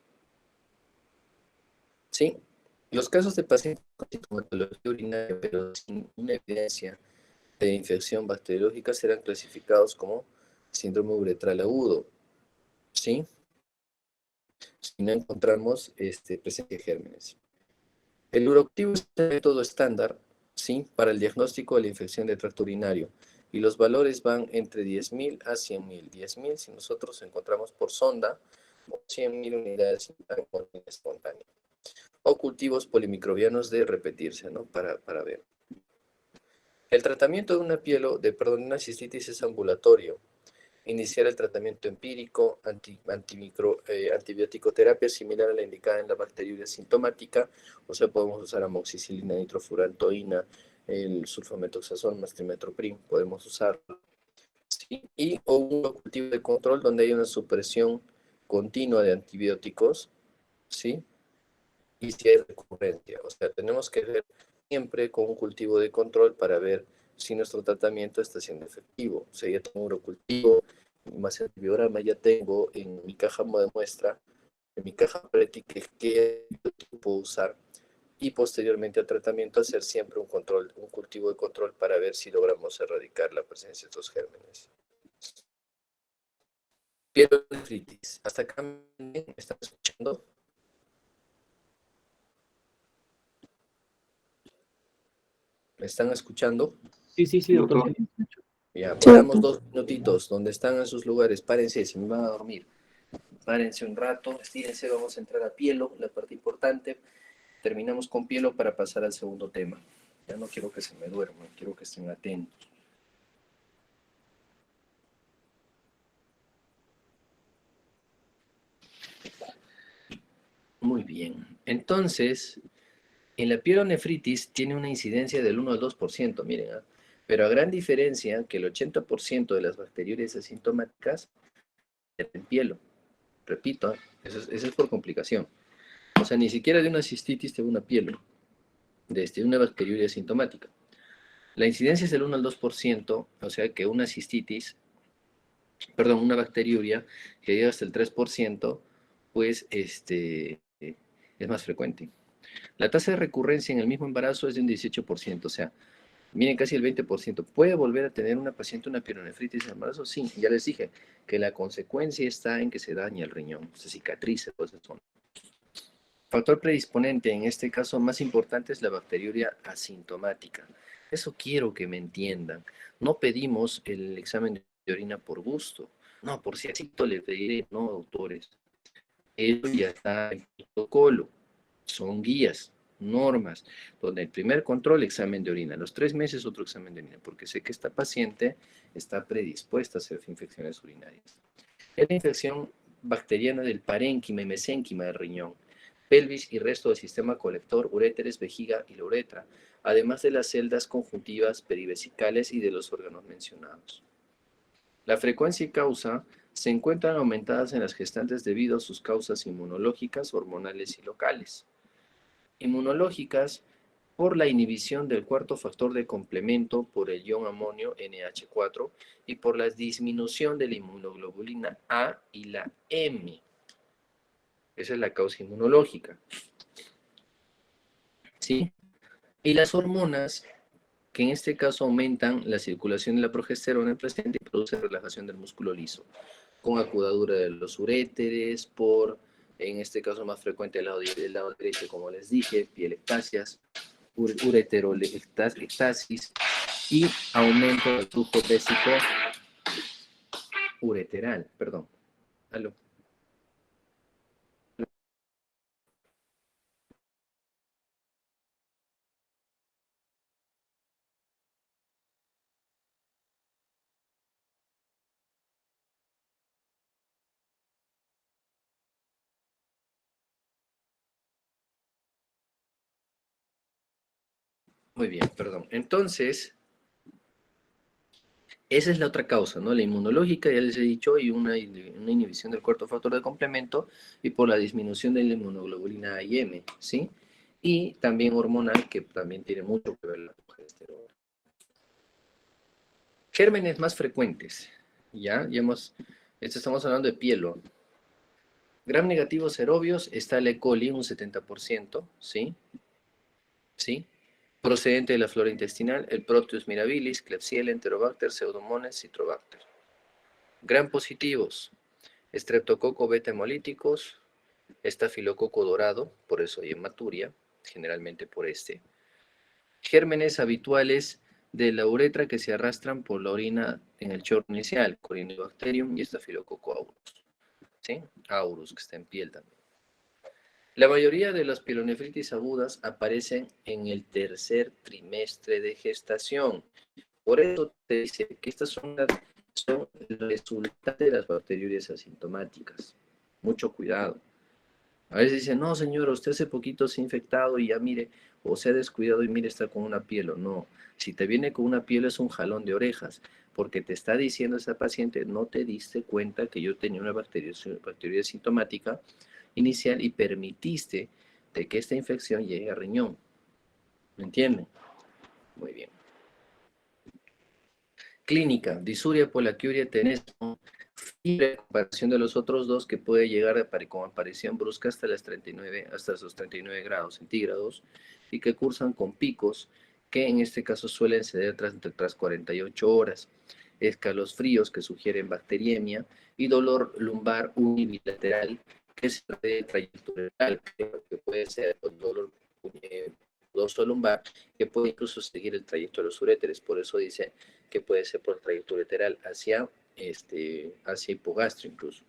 ¿Sí? Los casos de pacientes con sintomatología urinaria, pero sin una evidencia de infección bacteriológica, serán clasificados como síndrome uretral agudo. ¿Sí? Si no encontramos presencia de gérmenes. El urocultivo es el método estándar, ¿sí? Para el diagnóstico de la infección de tracto urinario. Y los valores van entre 10.000 a 100.000. 10.000 si nosotros encontramos por sonda, o 100.000 unidades espontáneas. O cultivos polimicrobianos de repetirse, ¿no? Para ver. El tratamiento de una cistitis es ambulatorio. Iniciar el tratamiento empírico, antibiótico terapia similar a la indicada en la bacteriuria sintomática, o sea, podemos usar amoxicilina, nitrofurantoína, el sulfametoxazol más trimetoprim, podemos usarlo. ¿Sí? Y o un cultivo de control donde hay una supresión continua de antibióticos, ¿sí? Y si hay recurrencia, o sea, tenemos que ver siempre con un cultivo de control para ver si nuestro tratamiento está siendo efectivo. O sea, ya tengo un cultivo, más el biograma ya tengo en mi caja de muestra, en mi caja práctica que puedo usar y posteriormente al tratamiento hacer siempre un control, un cultivo de control para ver si logramos erradicar la presencia de estos gérmenes. Pielonefritis. ¿Hasta acá me están escuchando? ¿Me están escuchando? Sí, sí, sí, doctor. Doctor. Ya, Sí, paramos doctor. 2 minutitos, donde están en sus lugares, párense, si me van a dormir. Párense un rato, estírense, vamos a entrar a pielo, la parte importante. Terminamos con pielo para pasar al segundo tema. Ya no quiero que se me duerman, quiero que estén atentos. Muy bien, entonces, En la pielonefritis tiene una incidencia del 1 al 2%, miren, ¿ah? Pero a gran diferencia que el 80% de las bacteriurias asintomáticas en pielo. Repito, eso es por complicación. O sea, ni siquiera de una cistitis te da una pielo, desde una bacteriuria asintomática. La incidencia es del 1 al 2%, o sea que una cistitis, perdón, una bacteriuria que llega hasta el 3%, pues es más frecuente. La tasa de recurrencia en el mismo embarazo es de un 18%, o sea, miren, casi el 20%. ¿Puede volver a tener una paciente una pielonefritis en embarazo? Sí, ya les dije que la consecuencia está en que se daña el riñón, se cicatriza toda esa zona. Factor predisponente, en este caso más importante, es la bacteriuria asintomática. Eso quiero que me entiendan. No pedimos el examen de orina por gusto. No, por si asito le pediré, no, autores. Eso ya está en protocolo. Son guías, normas, donde el primer control, examen de orina. A los 3 meses, otro examen de orina, porque sé que esta paciente está predispuesta a hacer infecciones urinarias. Es la infección bacteriana del parénquima y mesénquima del riñón, pelvis y resto del sistema colector, uréteres, vejiga y la uretra, además de las celdas conjuntivas, perivesicales y de los órganos mencionados. La frecuencia y causa se encuentran aumentadas en las gestantes debido a sus causas inmunológicas, hormonales y locales. Inmunológicas por la inhibición del cuarto factor de complemento por el ion amonio NH4 y por la disminución de la inmunoglobulina A y la M. Esa es la causa inmunológica. ¿Sí? Y las hormonas, que en este caso aumentan la circulación de la progesterona en paciente y produce relajación del músculo liso, con acudadura de los uréteres, por, en este caso más frecuente del lado derecho, como les dije, pielectasias, ureterolectasis y aumento del flujo vésico ureteral, perdón. ¿Aló? Muy bien, perdón. Entonces, esa es la otra causa, ¿no? La inmunológica, ya les he dicho, y una inhibición del cuarto factor de complemento y por la disminución de la inmunoglobulina A y M, ¿sí? Y también hormonal, que también tiene mucho que ver la progesterona. Gérmenes más frecuentes, ¿ya? Estamos hablando de pielo. Gram negativos aerobios está el E. coli, un 70%, ¿sí? ¿Sí? Procedente de la flora intestinal, el Proteus mirabilis, Klebsiella, Enterobacter, Pseudomonas, Citrobacter. Gram positivos, Streptococo beta hemolíticos, Estafilococo dorado, por eso hay hematuria, generalmente por este. Gérmenes habituales de la uretra que se arrastran por la orina en el chorro inicial, Corynebacterium y Estafilococo aureus. ¿Sí? Aurus, que está en piel también. La mayoría de las pielonefritis agudas aparecen en el tercer trimestre de gestación. Por eso te dice que estas son el resultado de las bacteriurias asintomáticas. Mucho cuidado. A veces dicen, no señor, usted hace poquito se ha infectado y ya mire, o se ha descuidado y mire, está con una piel o no. Si te viene con una piel es un jalón de orejas, porque te está diciendo esa paciente, no te diste cuenta que yo tenía una bacteria asintomática inicial y permitiste de que esta infección llegue al riñón. ¿Me entienden? Muy bien. Clínica, disuria, polaquiuria, tenesmo, fiebre en comparación de los otros dos que puede llegar con aparición brusca hasta los 39 grados centígrados y que cursan con picos que en este caso suelen ceder tras 48 horas, escalofríos que sugieren bacteriemia y dolor lumbar unilateral que se de trayectoria que puede ser dolor dorso lumbar que puede incluso seguir el trayecto de los uréteres, por eso dice que puede ser por el trayecto ureteral hacia hipogastrio incluso.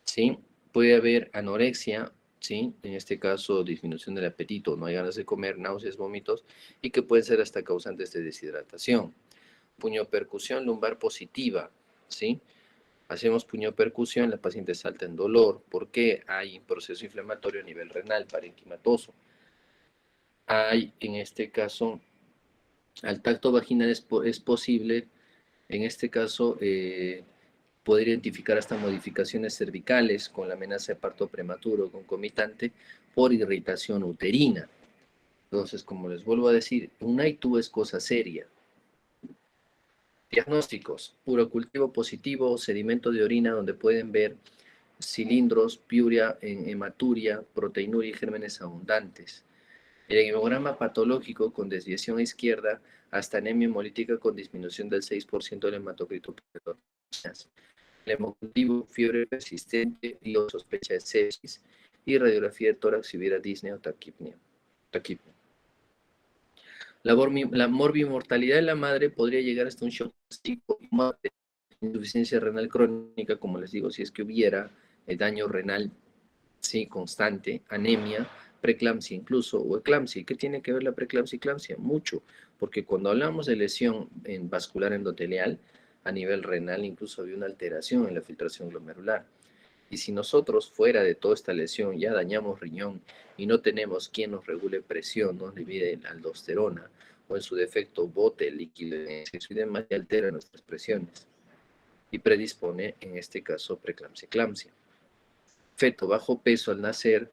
¿Sí? Puede haber anorexia, ¿sí? En este caso disminución del apetito, no hay ganas de comer, náuseas, vómitos, y que pueden ser hasta causantes de deshidratación. Puñopercusión lumbar positiva, ¿sí? Hacemos puñopercusión, la paciente salta en dolor, porque hay un proceso inflamatorio a nivel renal, parenquimatoso. hay, en este caso, al tacto vaginal es posible, en este caso, poder identificar hasta modificaciones cervicales con la amenaza de parto prematuro concomitante por irritación uterina. Entonces, como les vuelvo a decir, un ITU es cosa seria. Diagnósticos: urocultivo positivo, sedimento de orina donde pueden ver cilindros, piuria, hematuria, proteinuria y gérmenes abundantes. El hemograma patológico con desviación a izquierda hasta anemia hemolítica con disminución del 6% del hematocrito. El hemocultivo, fiebre persistente y o sospecha de sepsis, y radiografía de tórax si hubiera disnea o taquipnea. La morbimortalidad de la madre podría llegar hasta un shock gástrico y muerte. Insuficiencia renal crónica, como les digo, si es que hubiera daño renal, sí, constante, anemia, preeclampsia incluso, o eclampsia. ¿Qué tiene que ver la preeclampsia y eclampsia? Mucho, porque cuando hablamos de lesión vascular endotelial, a nivel renal incluso había una alteración en la filtración glomerular. Y si nosotros, fuera de toda esta lesión, ya dañamos riñón y no tenemos quien nos regule presión, nos divide la aldosterona, o en su defecto bote el líquido en exceso y demás, y altera nuestras presiones y predispone, en este caso, preeclampsia-eclampsia. Feto bajo peso al nacer,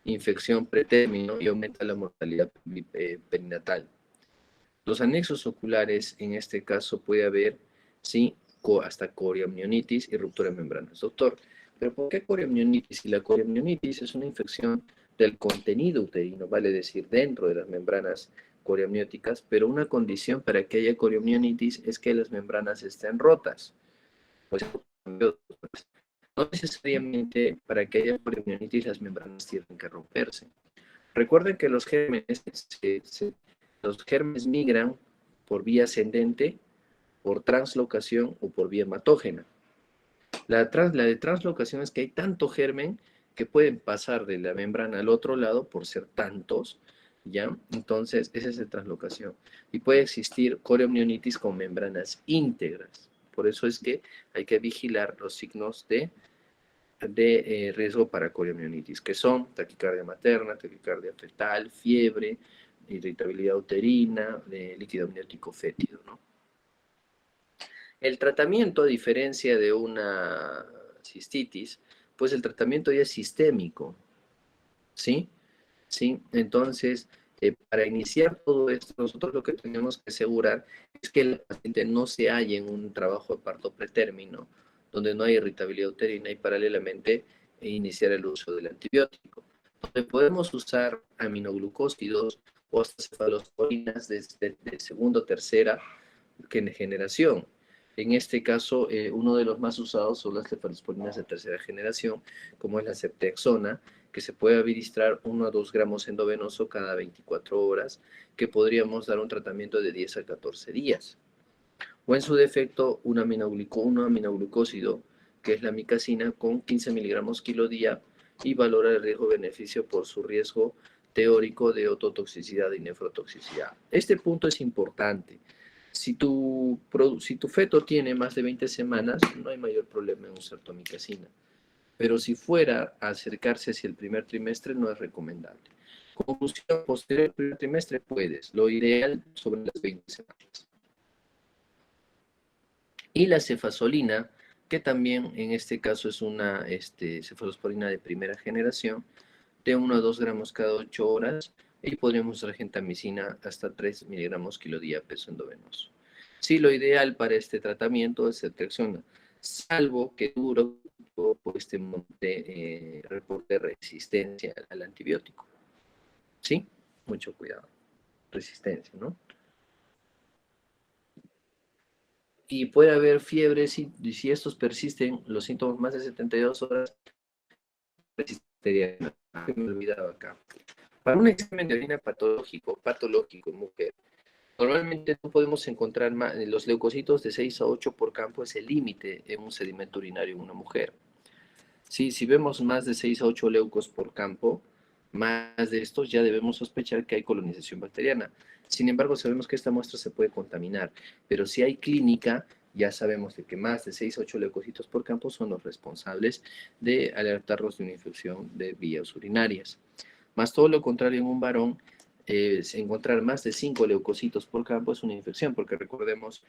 infección pretérmino y aumenta la mortalidad perinatal. Los anexos oculares, en este caso, puede haber, sí, hasta coriamnionitis y ruptura de membranas. Doctor, ¿pero por qué coriamnionitis? Si la coriamnionitis es una infección del contenido uterino, vale decir, dentro de las membranas coriamnióticas, pero una condición para que haya coriamnionitis es que las membranas estén rotas. Pues, no necesariamente para que haya coriamnionitis las membranas tienen que romperse. Recuerden que los gérmenes migran por vía ascendente, por translocación o por vía hematógena. La de translocación es que hay tanto germen que pueden pasar de la membrana al otro lado por ser tantos, ¿ya? Entonces, esa es la translocación. Y puede existir coriamnionitis con membranas íntegras. Por eso es que hay que vigilar los signos de riesgo para coriamnionitis, que son taquicardia materna, taquicardia fetal, fiebre, irritabilidad uterina, líquido amniótico fétido, ¿no? El tratamiento, a diferencia de una cistitis, pues el tratamiento ya es sistémico, ¿sí? ¿Sí? Entonces, para iniciar todo esto, nosotros lo que tenemos que asegurar es que el paciente no se halle en un trabajo de parto pretérmino, donde no hay irritabilidad uterina, y paralelamente iniciar el uso del antibiótico, donde podemos usar aminoglucósidos o hasta cefalosporinas de segunda o tercera generación. En este caso, uno de los más usados son las cefalosporinas de tercera generación, como es la ceftriaxona, que se puede administrar 1 a 2 gramos endovenoso cada 24 horas, que podríamos dar un tratamiento de 10 a 14 días. O en su defecto, un aminoglucósido, que es la micacina, con 15 miligramos kilo día, y valora el riesgo-beneficio por su riesgo teórico de ototoxicidad y nefrotoxicidad. Este punto es importante. Si tu feto tiene más de 20 semanas, no hay mayor problema en usar tomicacina. Pero si fuera a acercarse hacia el primer trimestre, no es recomendable. Conclusión: posterior al primer trimestre puedes, lo ideal sobre las 20 semanas. Y la cefazolina, que también en este caso es una cefalosporina de primera generación, de 1 a 2 gramos cada 8 horas, y podríamos usar gentamicina hasta 3 miligramos kilo día peso endovenoso. Sí, lo ideal para este tratamiento es ceftriaxona, salvo que duro por este reporte de resistencia al antibiótico. ¿Sí? Mucho cuidado. Resistencia, ¿no? Y puede haber fiebre si estos persisten, los síntomas más de 72 horas, persistiría. Me he olvidado acá. Para un examen de orina patológico en mujer, normalmente no podemos encontrar los leucocitos de 6 a 8 por campo, es el límite en un sedimento urinario en una mujer. Sí, si vemos más de 6 a 8 leucos por campo, más de estos, ya debemos sospechar que hay colonización bacteriana. Sin embargo, sabemos que esta muestra se puede contaminar, pero si hay clínica, ya sabemos de que más de 6 a 8 leucocitos por campo son los responsables de alertarnos de una infección de vías urinarias. Más todo lo contrario en un varón, encontrar más de 5 leucocitos por campo es una infección, porque recordemos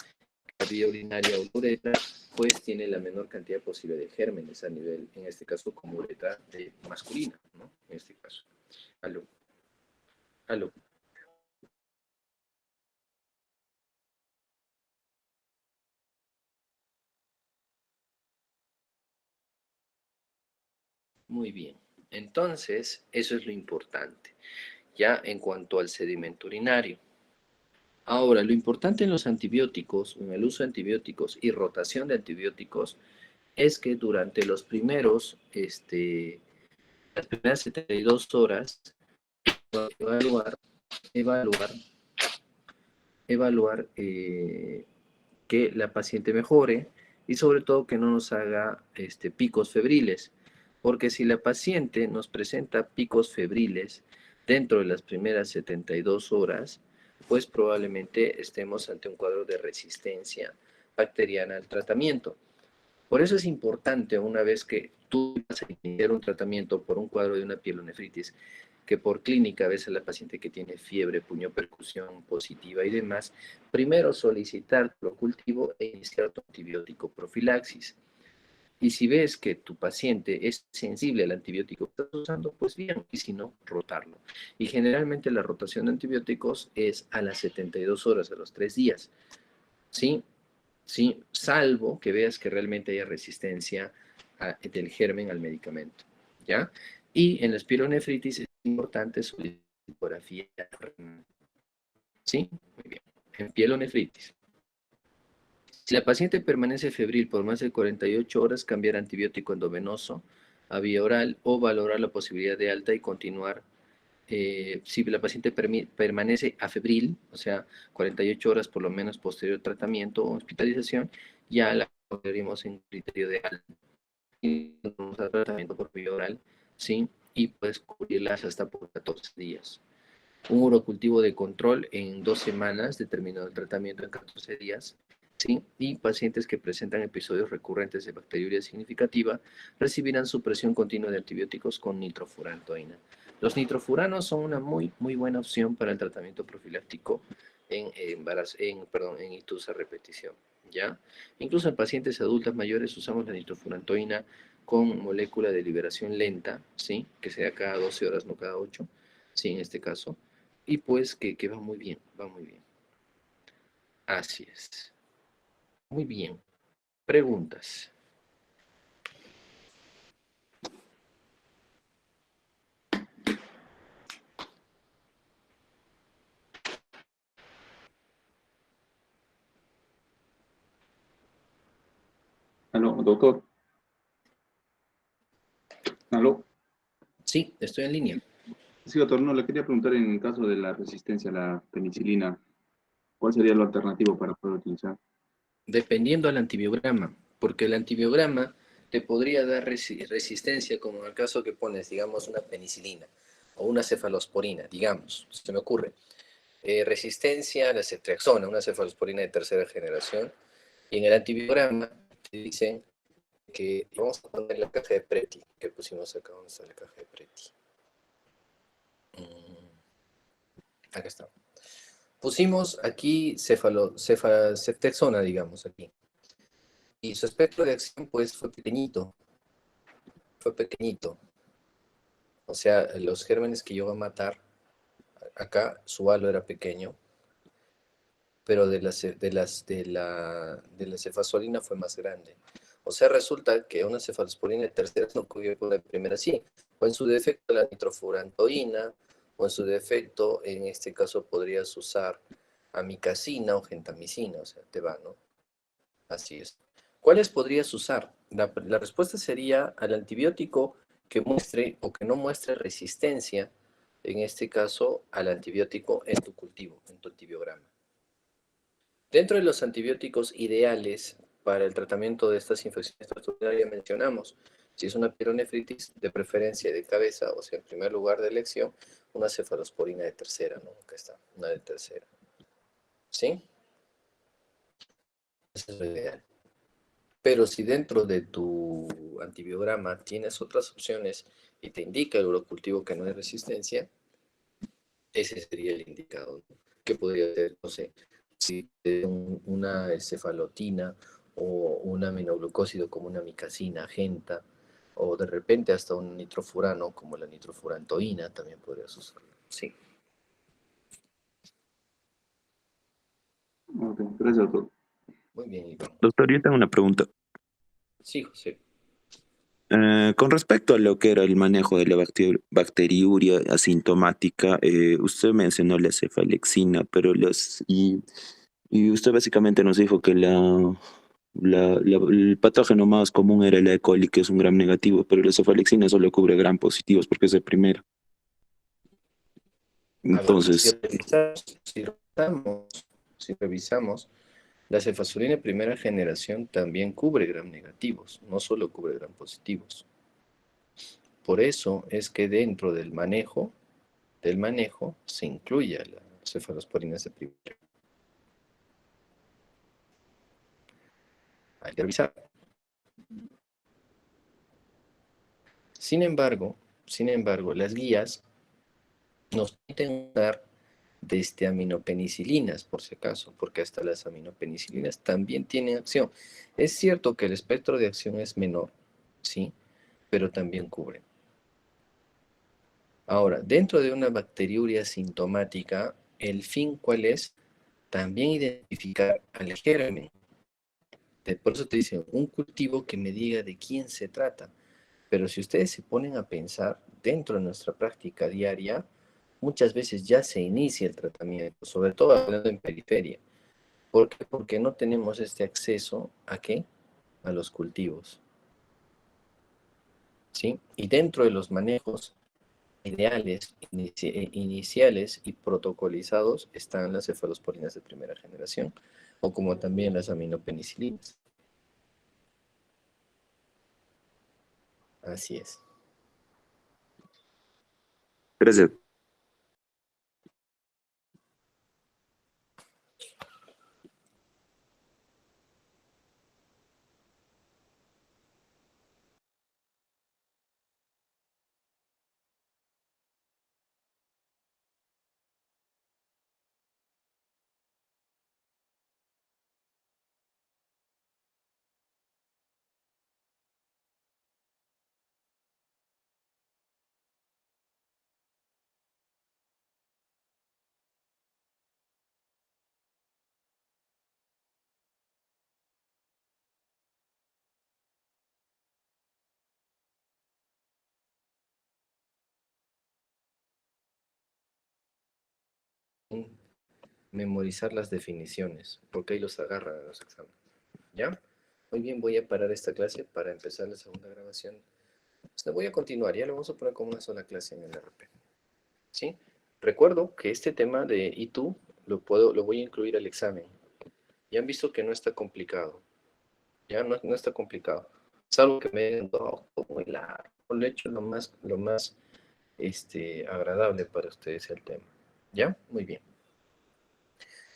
que la vía urinaria o la uretra, pues tiene la menor cantidad posible de gérmenes a nivel, en este caso, como uretra masculina, ¿no? En este caso. Aló. Aló. Muy bien. Entonces, eso es lo importante, ya en cuanto al sedimento urinario. Ahora, lo importante en los antibióticos, en el uso de antibióticos y rotación de antibióticos, es que durante las primeras 72 horas, evaluar, evaluar, evaluar que la paciente mejore y sobre todo que no nos haga picos febriles, porque si la paciente nos presenta picos febriles dentro de las primeras 72 horas, pues probablemente estemos ante un cuadro de resistencia bacteriana al tratamiento. Por eso es importante, una vez que tú vas a iniciar un tratamiento por un cuadro de una pielonefritis, que por clínica ves a la paciente que tiene fiebre, puño-percusión positiva y demás, primero solicitar tu cultivo e iniciar tu antibiótico profilaxis. Y si ves que tu paciente es sensible al antibiótico que estás usando, pues bien, y si no, rotarlo. Y generalmente la rotación de antibióticos es a las 72 horas, a los 3 días, ¿sí? ¿Sí? Salvo que veas que realmente haya resistencia del germen al medicamento, ¿ya? Y en la espironefritis es importante su ecografía, ¿sí? Muy bien. En pielonefritis. Si la paciente permanece febril por más de 48 horas, cambiar antibiótico endovenoso a vía oral o valorar la posibilidad de alta y continuar. Si la paciente permanece afebril, o sea, 48 horas por lo menos posterior tratamiento o hospitalización, ya la pondremos en criterio de alta. Y vamos a tratamiento por vía oral, ¿sí? Y puedes cubrirlas hasta por 14 días. Un urocultivo de control en 2 semanas, determinado el tratamiento en 14 días, ¿sí? Y pacientes que presentan episodios recurrentes de bacteriuria significativa recibirán supresión continua de antibióticos con nitrofurantoína. Los nitrofuranos son una muy buena opción para el tratamiento profiláctico en ictus a repetición, ¿ya? Incluso en pacientes adultas mayores usamos la nitrofurantoína con molécula de liberación lenta, ¿sí? Que sea cada 12 horas, no cada 8, ¿sí? En este caso. Y pues que va muy bien, va muy bien. Así es. Muy bien. Preguntas. Aló, doctor. Aló. Sí, estoy en línea. Sí, doctor, no, le quería preguntar en el caso de la resistencia a la penicilina, ¿cuál sería lo alternativo para poder utilizar? Dependiendo al antibiograma, porque el antibiograma te podría dar resistencia, como en el caso que pones, digamos, una penicilina o una cefalosporina, digamos, se me ocurre. Resistencia a la ceftriaxona, una cefalosporina de tercera generación. Y en el antibiograma te dicen que vamos a poner la caja de Preti, que pusimos acá, ¿dónde está la caja de Preti? Acá está. Pusimos aquí ceftriaxona, digamos, aquí. Y su espectro de acción, pues, fue pequeñito. Fue pequeñito. O sea, los gérmenes que yo iba a matar, acá su halo era pequeño, pero de la cefazolina fue más grande. O sea, resulta que una cefalosporina de tercera no cubrió con la primera sí. O en su defecto la nitrofurantoína, o en su defecto, en este caso, podrías usar amicacina o gentamicina, o sea, te va, ¿no? Así es. ¿Cuáles podrías usar? La respuesta sería al antibiótico que muestre o que no muestre resistencia, en este caso, al antibiótico en tu cultivo, en tu antibiograma. Dentro de los antibióticos ideales para el tratamiento de estas infecciones ya mencionamos, si es una pielonefritis, de preferencia de cabeza, o sea, en primer lugar de elección, una cefalosporina de tercera, ¿no? Acá está, una de tercera. ¿Sí? Eso es lo ideal. Pero si dentro de tu antibiograma tienes otras opciones y te indica el urocultivo que no hay resistencia, ese sería el indicado, ¿no? Que podría ser, no sé, si una cefalotina o un aminoglucósido como una micacina, genta, o de repente hasta un nitrofurano como la nitrofurantoína también podrías usarlo. Sí. Ok, gracias, doctor. Muy bien, Iván. Doctor, yo tengo una pregunta. Sí, José. Con respecto a lo que era el manejo de la bacteriuria asintomática, usted mencionó la cefalexina, pero y usted básicamente nos dijo que el patógeno más común era la E. coli, que es un gram negativo, pero la cefalexina solo cubre gram positivos porque es el primero. A ver, si Entonces, revisamos, si revisamos, si revisamos, la cefazolina de primera generación también cubre gram negativos, no solo cubre gram positivos. Por eso es que dentro del manejo se incluye a las cefalosporinas de primera. Hay que revisar. Sin embargo, las guías nos permiten usar desde aminopenicilinas, por si acaso, porque hasta las aminopenicilinas también tienen acción. Es cierto que el espectro de acción es menor, sí, pero también cubre. Ahora, dentro de una bacteriuria sintomática, ¿el fin cuál es? También identificar al germen. Por eso te dicen, un cultivo que me diga de quién se trata. Pero si ustedes se ponen a pensar, dentro de nuestra práctica diaria, muchas veces ya se inicia el tratamiento, sobre todo hablando en periferia. ¿Por qué? Porque no tenemos este acceso ¿a qué? A los cultivos. ¿Sí? Y dentro de los manejos ideales, iniciales y protocolizados están las cefalosporinas de primera generación, o como también las aminopenicilinas. Así es. gracias. Memorizar las definiciones, porque ahí los agarran en los exámenes. ¿Ya? Muy bien, voy a parar esta clase para empezar la segunda grabación. Pues voy a continuar, ya lo vamos a poner como una sola clase en el RP. ¿Sí? Recuerdo que este tema de ¿y tú? Lo voy a incluir al examen. Ya han visto que no está complicado. Ya no está complicado. Salvo que me den todo muy largo. Lo he hecho lo más agradable para ustedes el tema. ¿Ya? Muy bien.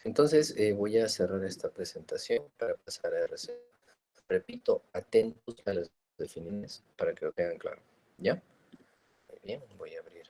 Entonces voy a cerrar esta presentación para pasar a RC. Repito, atentos a las definiciones para que lo tengan claro. ¿Ya? Muy bien, voy a abrir.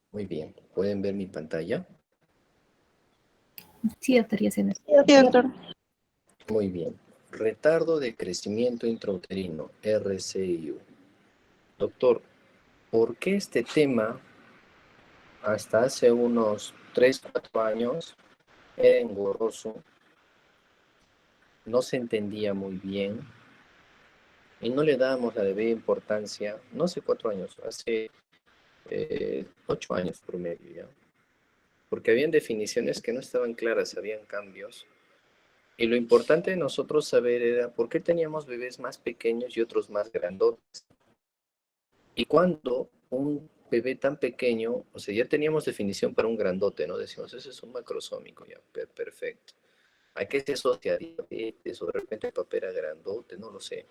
Muy bien, ¿pueden ver mi pantalla? Sí, doctor, ya se ve. Sí, doctor. Muy bien. Retardo de crecimiento intrauterino, RCIU. Doctor, ¿por qué este tema hasta hace unos 3 4 años era engorroso, no se entendía muy bien y no le dábamos la debida importancia? No hace 4 años, hace 8 años promedio ya. Porque habían definiciones que no estaban claras, habían cambios Y lo importante de nosotros saber era por qué teníamos bebés más pequeños y otros más grandotes. Y cuando un bebé tan pequeño, o sea, ya teníamos definición para un grandote, ¿no? Decimos, ese es un macrosómico, ya, perfecto. ¿A qué se asocia diabetes o de repente el papel era grandote? No lo sé.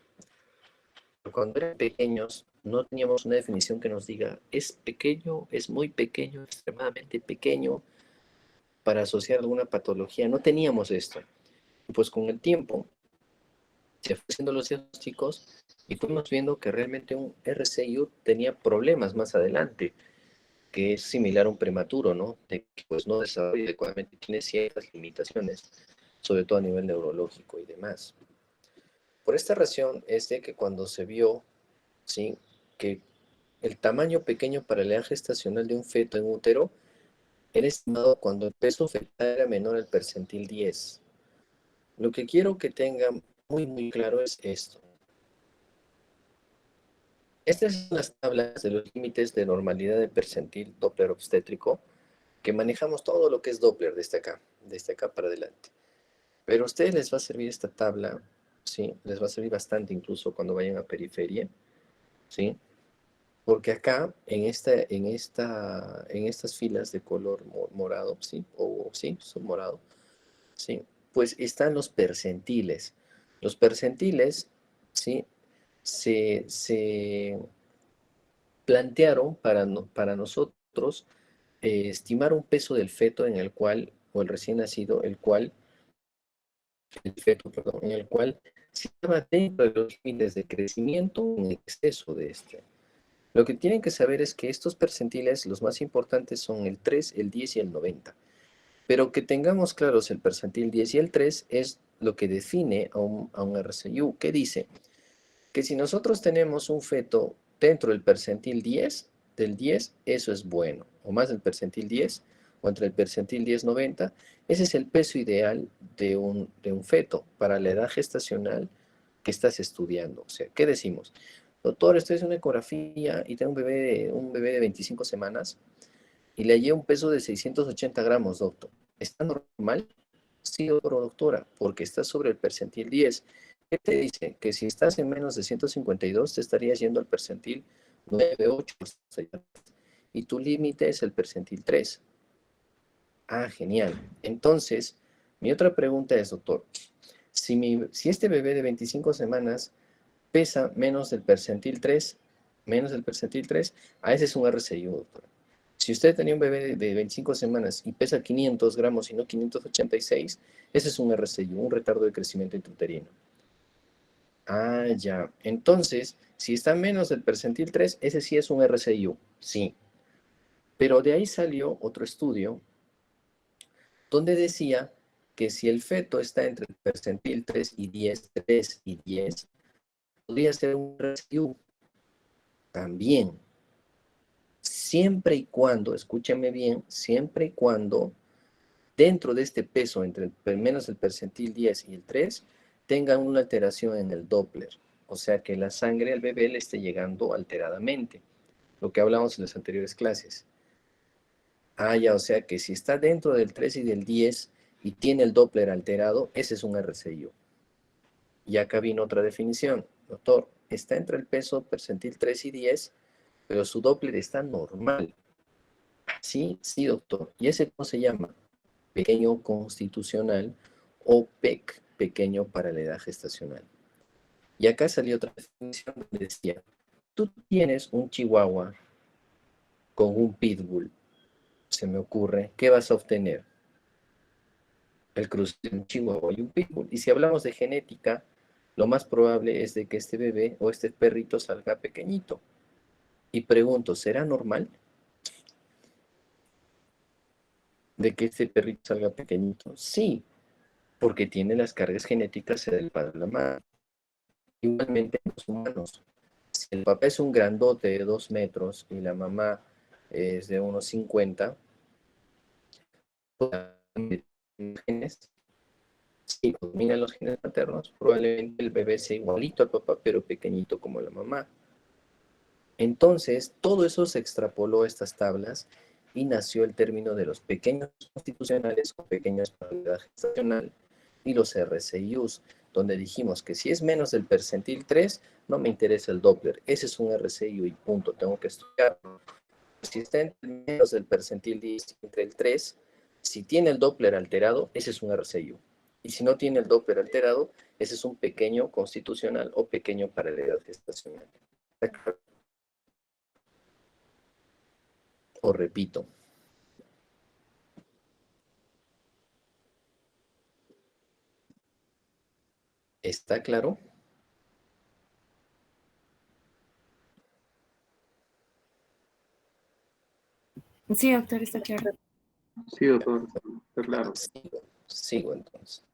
Pero cuando eran pequeños, no teníamos una definición que nos diga, es pequeño, es muy pequeño, extremadamente pequeño, para asociar alguna patología. No teníamos esto. Y pues con el tiempo, se fue haciendo los diagnósticos y fuimos viendo que realmente un RCIU tenía problemas más adelante, que es similar a un prematuro, ¿no? De que pues no desarrolla adecuadamente, tiene ciertas limitaciones, sobre todo a nivel neurológico y demás. Por esta razón es de que cuando se vio, ¿sí?, que el tamaño pequeño para la edad gestacional de un feto en útero era estimado cuando el peso fetal era menor al percentil 10. Lo que quiero que tengan muy claro es esto. Estas son las tablas de los límites de normalidad de percentil Doppler obstétrico, que manejamos todo lo que es Doppler desde acá para adelante. Pero a ustedes les va a servir esta tabla, ¿sí? Les va a servir bastante incluso cuando vayan a periferia, ¿sí? Porque acá, en estas filas de color morado, ¿sí? Sí, son morado, ¿sí? Pues están los percentiles. Los percentiles, ¿sí?, se plantearon para nosotros estimar un peso del feto en el cual, o el recién nacido, el feto, perdón, en el cual se estaba dentro de los límites de crecimiento en exceso de este. Lo que tienen que saber es que estos percentiles, los más importantes son el 3, el 10 y el 90. Pero que tengamos claros el percentil 10 y el 3 es lo que define a un RCIU. ¿Qué dice? Que si nosotros tenemos un feto dentro del percentil 10, del 10, eso es bueno, o más del percentil 10, o entre el percentil 10-90, ese es el peso ideal de un feto para la edad gestacional que estás estudiando. O sea, ¿qué decimos? Doctor, estoy haciendo una ecografía y tengo un bebé de 25 semanas y le hallé un peso de 680 gramos, doctor. ¿Está normal? Sí, doctora, porque está sobre el percentil 10. ¿Qué te dice? Que si estás en menos de 152, te estarías yendo al percentil 9, 8, y tu límite es el percentil 3. Ah, genial. Entonces, mi otra pregunta es, doctor, si este bebé de 25 semanas pesa menos del percentil 3, a ese es un RCIU, doctor. Si usted tenía un bebé de 25 semanas y pesa 500 gramos y no 586, ese es un RCIU, un retardo de crecimiento intrauterino. Ah, ya. Entonces, si está menos del percentil 3, ese sí es un RCIU, sí. Pero de ahí salió otro estudio donde decía que si el feto está entre el percentil 3 y 10, podría ser un RCIU también. Siempre y cuando, escúchame bien, siempre y cuando dentro de este peso, entre menos el percentil 10 y el 3, tengan una alteración en el Doppler. O sea, que la sangre al bebé le esté llegando alteradamente. Lo que hablamos en las anteriores clases. Ah, ya, o sea que si está dentro del 3 y del 10 y tiene el Doppler alterado, ese es un RCIU. Y acá vino otra definición. Doctor, está entre el peso percentil 3 y 10, pero su Doppler está normal. Sí, sí, doctor. ¿Y ese cómo se llama? Pequeño constitucional o PEC, pequeño para la edad gestacional. Y acá salió otra definición que decía, tú tienes un chihuahua con un pitbull, se me ocurre, ¿qué vas a obtener? El cruce de un chihuahua y un pitbull. Y si hablamos de genética, lo más probable es de que este bebé o este perrito salga pequeñito. Y pregunto, ¿será normal de que este perrito salga pequeñito? Sí, porque tiene las cargas genéticas del padre y la madre. Igualmente en los humanos. Si el papá es un grandote de 2 metros y la mamá es de unos 50, genes, si dominan los genes maternos, probablemente el bebé sea igualito al papá, pero pequeñito como la mamá. Entonces, todo eso se extrapoló a estas tablas y nació el término de los pequeños constitucionales o pequeños para la edad gestacional, y los RCIUs, donde dijimos que si es menos del percentil 3, no me interesa el Doppler. Ese es un RCIU y punto, tengo que estudiarlo. Si está entre menos del percentil 10 entre el 3, si tiene el Doppler alterado, ese es un RCIU. Y si no tiene el Doppler alterado, ese es un pequeño constitucional o pequeño para la edad gestacional. O repito. ¿Está claro? Sí, doctor, está claro. Sí, doctor, está claro. Sigo entonces.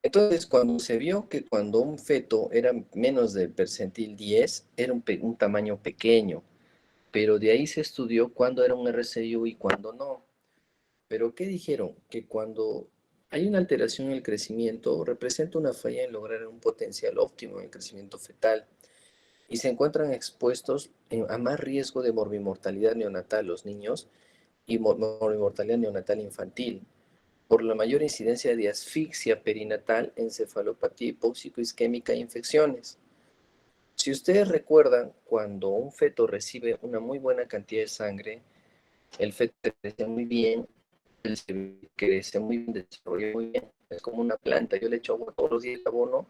Entonces, cuando se vio que cuando un feto era menos del percentil 10, era un tamaño pequeño, pero de ahí se estudió cuándo era un RCIU y cuándo no. Pero ¿qué dijeron? Que cuando hay una alteración en el crecimiento, representa una falla en lograr un potencial óptimo en el crecimiento fetal y se encuentran expuestos a más riesgo de morbimortalidad neonatal los niños y morbimortalidad neonatal infantil, por la mayor incidencia de asfixia perinatal, encefalopatía hipóxico-isquémica e infecciones. Si ustedes recuerdan, cuando un feto recibe una muy buena cantidad de sangre, el feto crece muy bien, crece muy bien, desarrolla muy bien, es como una planta, yo le echo agua todos los días, abono,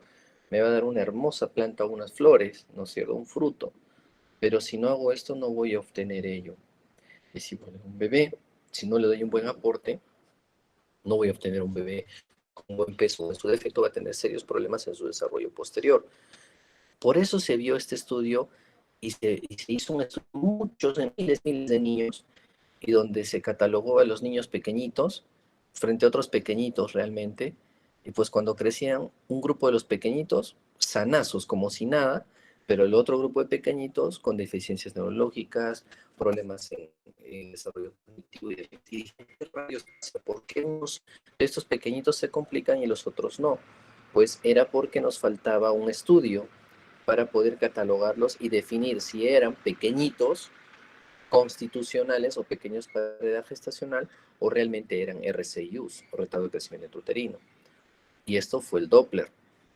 me va a dar una hermosa planta, unas flores, ¿no es cierto?, un fruto, pero si no hago esto no voy a obtener ello. Es igual a un bebé, si no le doy un buen aporte, no voy a obtener un bebé con un buen peso. En su defecto va a tener serios problemas en su desarrollo posterior. Por eso se vio este estudio y se hizo un estudio muchos, miles de niños, y donde se catalogó a los niños pequeñitos frente a otros pequeñitos realmente, y pues cuando crecían un grupo de los pequeñitos, sanazos como si nada, pero el otro grupo de pequeñitos con deficiencias neurológicas, problemas en desarrollo cognitivo y ¿por qué unos de estos pequeñitos se complican y los otros no? Pues era porque nos faltaba un estudio para poder catalogarlos y definir si eran pequeñitos constitucionales o pequeños para la edad gestacional o realmente eran RCIUs, o retardo de crecimiento intrauterino. Y esto fue el Doppler.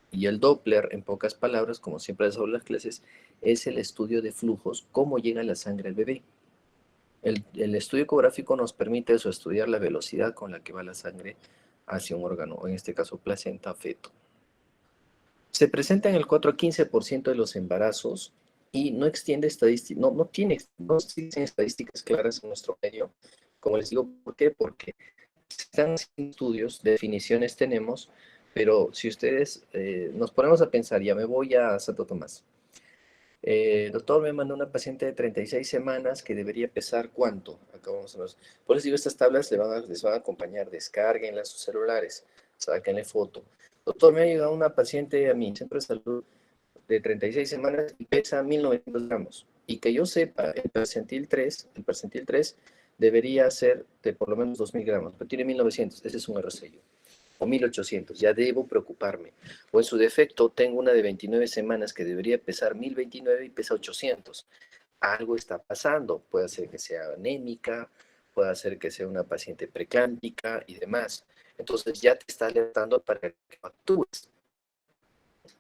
Y el Doppler, en pocas palabras, como siempre les hablo en las clases, es el estudio de flujos, cómo llega la sangre al bebé. El estudio ecográfico nos permite eso, estudiar la velocidad con la que va la sangre hacia un órgano, en este caso placenta, feto. Se presenta en el 4 a 15% de los embarazos y no extiende estadísticas, no existen estadísticas claras en nuestro medio. Como les digo, ¿por qué? Porque están haciendo estudios, definiciones tenemos, pero si ustedes nos ponemos a pensar, ya me voy a Santo Tomás. Doctor, me mandó una paciente de 36 semanas que debería pesar ¿cuánto? Acá vamos a ver. Por eso digo, estas tablas les van a acompañar, descárguenlas sus celulares, sáquenle foto. Doctor, me ha llegado una paciente a mi centro de salud de 36 semanas y pesa 1900 gramos. Y que yo sepa, el percentil 3 debería ser de por lo menos 2000 gramos, pero tiene 1900, ese es un RCIO. O 1800, ya debo preocuparme. O en su defecto, tengo una de 29 semanas que debería pesar 1029 y pesa 800. Algo está pasando. Puede ser que sea anémica, puede ser que sea una paciente preclántica y demás. Entonces ya te está alertando para que actúes.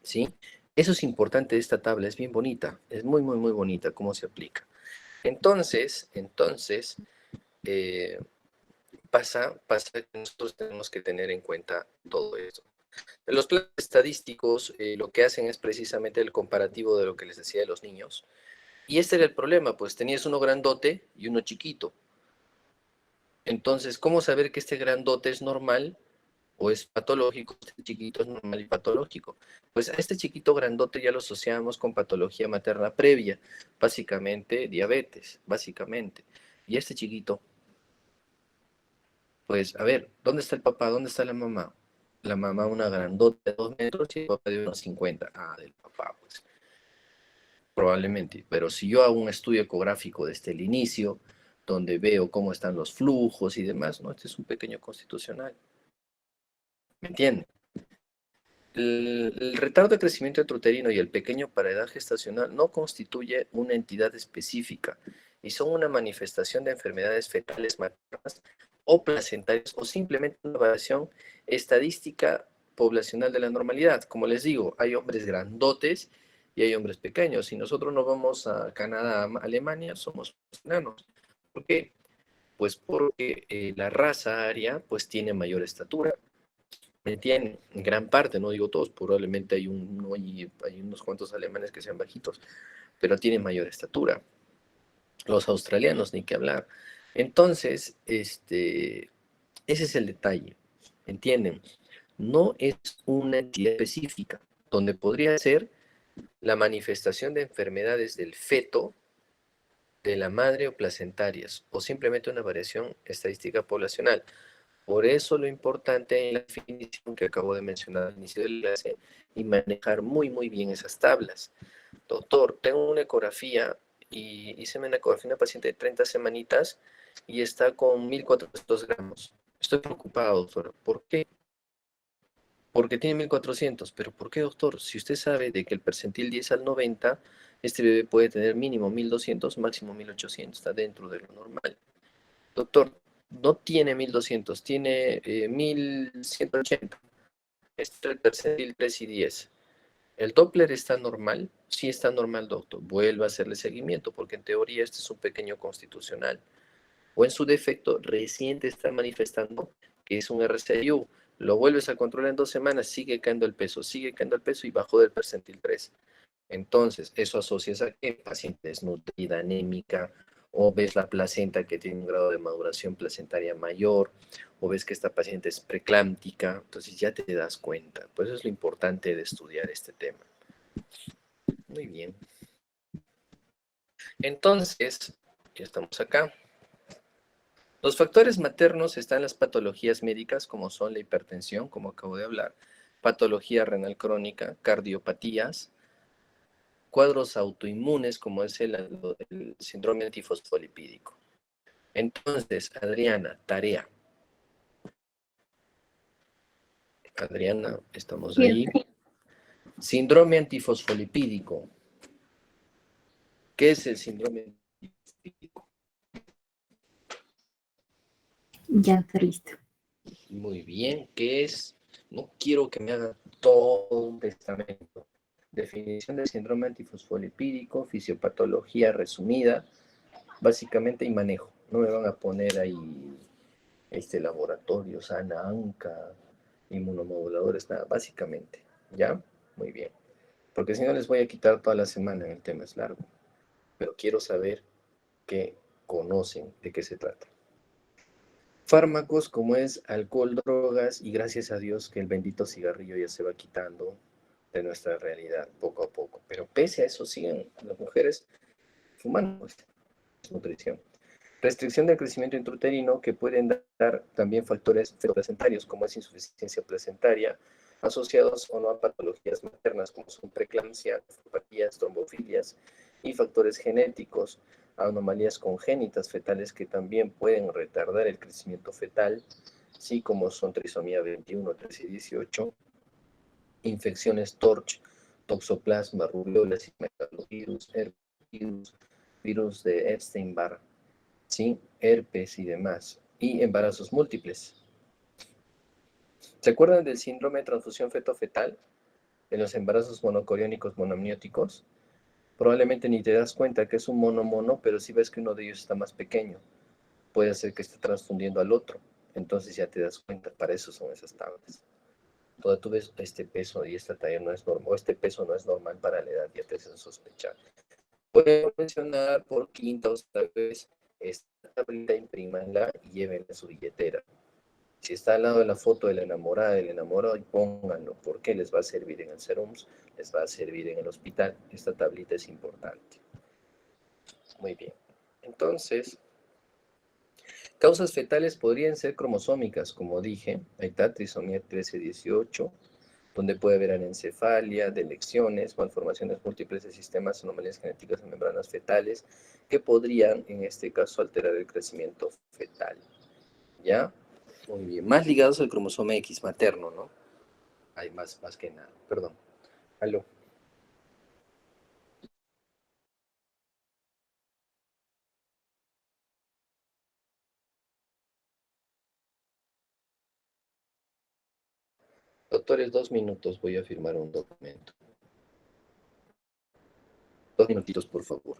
¿Sí? Eso es importante de esta tabla, es bien bonita, es muy, muy, muy bonita cómo se aplica. Entonces, pasa que nosotros tenemos que tener en cuenta todo esto. Los planes estadísticos lo que hacen es precisamente el comparativo de lo que les decía de los niños. Y este era el problema, pues tenías uno grandote y uno chiquito. Entonces, ¿cómo saber que este grandote es normal o es patológico? Este chiquito es normal y patológico. Pues a este chiquito grandote ya lo asociamos con patología materna previa, básicamente diabetes, básicamente. Y este chiquito, pues a ver, ¿dónde está el papá? ¿Dónde está la mamá? La mamá una grandota de 2 metros y el papá de unos 50. Ah, del papá, pues. Probablemente. Pero si yo hago un estudio ecográfico desde el inicio, donde veo cómo están los flujos y demás, ¿no? Este es un pequeño constitucional. ¿Me entienden? El retardo de crecimiento intrauterino y el pequeño para edad gestacional no constituye una entidad específica y son una manifestación de enfermedades fetales maternas o placentarios, o simplemente una variación estadística poblacional de la normalidad. Como les digo, hay hombres grandotes y hay hombres pequeños. Si nosotros nos vamos a Canadá, a Alemania, somos enanos. ¿Por qué? Pues porque la raza aria pues tiene mayor estatura. ¿Me entienden? En gran parte, no digo todos, probablemente hay unos cuantos alemanes que sean bajitos, pero tienen mayor estatura. Los australianos, ni que hablar. Entonces, ese es el detalle, ¿entienden? No es una entidad específica, donde podría ser la manifestación de enfermedades del feto, de la madre o placentarias, o simplemente una variación estadística poblacional. Por eso lo importante en la definición que acabo de mencionar al inicio de la clase y manejar muy, muy bien esas tablas. Doctor, tengo una ecografía y hice una ecografía a una paciente de 30 semanitas y está con 1400 gramos. Estoy preocupado, doctor. ¿Por qué? Porque tiene 1400. ¿Pero por qué, doctor? Si usted sabe de que el percentil 10 al 90, este bebé puede tener mínimo 1200, máximo 1800. Está dentro de lo normal. Doctor, no tiene 1200, tiene 1180. Este es el percentil 3 y 10. ¿El Doppler está normal? Sí está normal, doctor. Vuelva a hacerle seguimiento, porque en teoría este es un pequeño constitucional. O en su defecto, recién te está manifestando que es un RCIU. Lo vuelves a controlar en 2 semanas, sigue cayendo el peso y bajó del percentil 3. Entonces, eso asocias a que paciente desnutrida, anémica, o ves la placenta que tiene un grado de maduración placentaria mayor, o ves que esta paciente es preclámptica, entonces ya te das cuenta. Pues eso es lo importante de estudiar este tema. Muy bien. Entonces, ya estamos acá. Los factores maternos están en las patologías médicas, como son la hipertensión, como acabo de hablar, patología renal crónica, cardiopatías, cuadros autoinmunes, como es el síndrome antifosfolipídico. Entonces, Adriana, tarea. Adriana, estamos ahí. Síndrome antifosfolipídico. ¿Qué es el síndrome antifosfolipídico? Ya está listo. Muy bien, ¿qué es? No quiero que me haga todo un testamento. Definición del síndrome antifosfolipídico, fisiopatología resumida, básicamente y manejo. No me van a poner ahí laboratorios, ANA, inmunomoduladores, nada, básicamente. ¿Ya? Muy bien. Porque si no les voy a quitar toda la semana, el tema es largo. Pero quiero saber que conocen de qué se trata. Fármacos como es alcohol, drogas, y gracias a Dios que el bendito cigarrillo ya se va quitando de nuestra realidad poco a poco. Pero pese a eso siguen las mujeres fumando nutrición. Restricción del crecimiento intrauterino, que pueden dar también factores fetoplacentarios como es insuficiencia placentaria, asociados o no a patologías maternas como son preeclampsia, nefropatías, trombofilias y factores genéticos, anomalías congénitas fetales que también pueden retardar el crecimiento fetal, sí, como son trisomía 21, 13 y 18, infecciones TORCH, toxoplasma, rubiola, megalovirus, herpes, virus de Epstein-Barr, ¿sí? Herpes y demás, y embarazos múltiples. ¿Se acuerdan del síndrome de transfusión feto-fetal en los embarazos monocoriónicos monoamnióticos? Probablemente ni te das cuenta que es un mono-mono, pero si ves que uno de ellos está más pequeño, puede ser que esté transfundiendo al otro. Entonces ya te das cuenta, para eso son esas tablas. Cuando tú ves este peso y esta talla no es normal, o este peso no es normal para la edad, ya te hacen sospechar. Puedo mencionar por quinta o sexta vez esta tablita, imprímanla y llévenla a su billetera. Si está al lado de la foto de la enamorada, del enamorado, pónganlo, porque les va a servir en el serums, les va a servir en el hospital. Esta tablita es importante. Muy bien. Entonces, causas fetales podrían ser cromosómicas, como dije. Ahí está, trisomía 13-18, donde puede haber anencefalia, delecciones, malformaciones múltiples de sistemas, anomalías genéticas en membranas fetales, que podrían, en este caso, alterar el crecimiento fetal. ¿Ya? Muy bien. Más ligados al cromosoma X materno, ¿no? Hay más que nada. Perdón. Aló. Doctores, 2 minutos, voy a firmar un documento. 2 minutitos, por favor.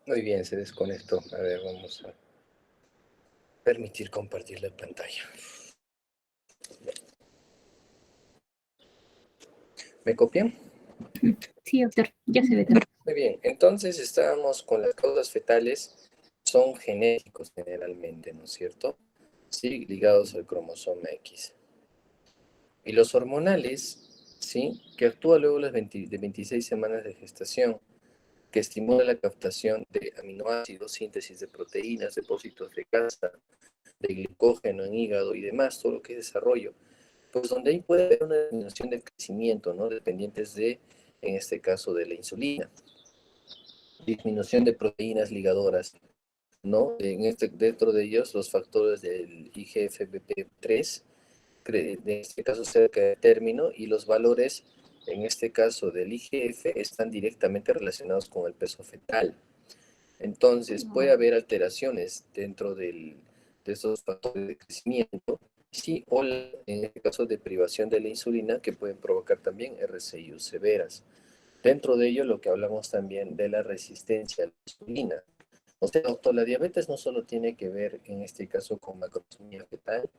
Muy bien, se desconectó. A ver, vamos a... Permitir compartir la pantalla. ¿Me copian? Sí, doctor, ya se ve todo. Muy bien, entonces estábamos con las causas fetales, son genéticos generalmente, ¿no es cierto? Sí, ligados al cromosoma X. Y los hormonales, ¿sí? Que actúan luego de 26 semanas de gestación, que estimula la captación de aminoácidos, síntesis de proteínas, depósitos de grasa, de glucógeno en hígado y demás, todo lo que es desarrollo. Pues donde ahí puede haber una disminución del crecimiento, ¿no? Dependientes de, en este caso, de la insulina. Disminución de proteínas ligadoras, ¿no? Dentro de ellos, los factores del IGF-BP3, en este caso cerca de término, y los valores, en este caso del IGF, están directamente relacionados con el peso fetal. Entonces, puede haber alteraciones dentro de esos factores de crecimiento, sí, o en este caso de privación de la insulina, que pueden provocar también RCIU severas. Dentro de ello, lo que hablamos también de la resistencia a la insulina. O sea, doctor, la diabetes no solo tiene que ver, en este caso, con macrosomía fetal.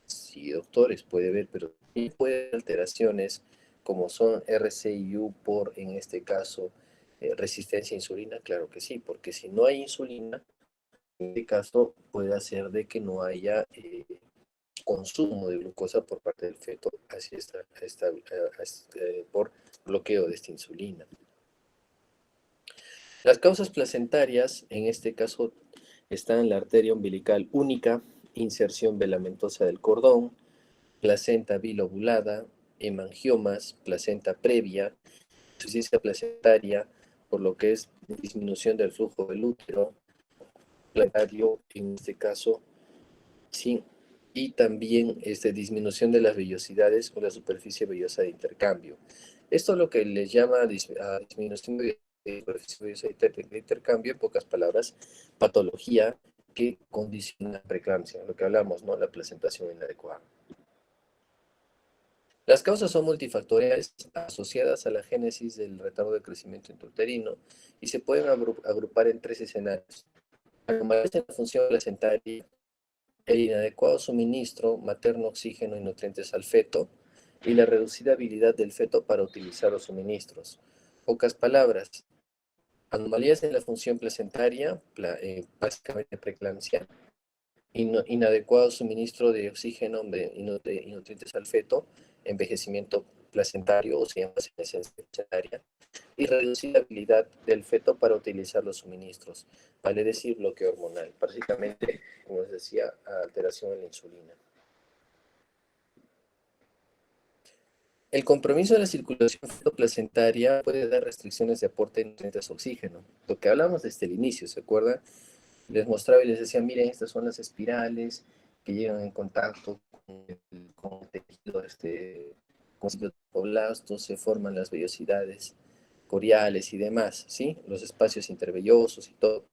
Sí, doctores, puede ver, pero también puede haber alteraciones como son RCIU por, en este caso, resistencia a insulina. Claro que sí, porque si no hay insulina, en este caso puede hacer de que no haya consumo de glucosa por parte del feto por bloqueo de esta insulina. Las causas placentarias, en este caso, están en la arteria umbilical única, inserción velamentosa del cordón, placenta bilobulada, hemangiomas, placenta previa, insuficiencia placentaria, por lo que es disminución del flujo del útero, placentario, en este caso, sí, y también disminución de las vellosidades o la superficie vellosa de intercambio. Esto es lo que les llama disminución de superficie vellosa de intercambio, en pocas palabras, patología que condiciona la preeclampsia, lo que hablamos, ¿no? La placentación inadecuada. Las causas son multifactoriales asociadas a la génesis del retardo de crecimiento intrauterino y se pueden agrupar en 3 escenarios. Anomalías en la función placentaria, el inadecuado suministro materno oxígeno y nutrientes al feto y la reducida habilidad del feto para utilizar los suministros. Pocas palabras, anomalías en la función placentaria, básicamente preeclampsia, inadecuado suministro de oxígeno y nutrientes al feto, envejecimiento placentario o se llama senescencia placentaria, y reducida habilidad del feto para utilizar los suministros, vale decir bloqueo hormonal, básicamente, como les decía, alteración en la insulina. El compromiso de la circulación fetoplacentaria puede dar restricciones de aporte de nutrientes oxígeno, lo que hablamos desde el inicio, ¿se acuerdan? Les mostraba y les decía, miren, estas son las espirales que llegan en contacto con el tejido, con los fibroblastos, se forman las vellosidades coriales y demás, ¿sí? Los espacios intervellosos y todo.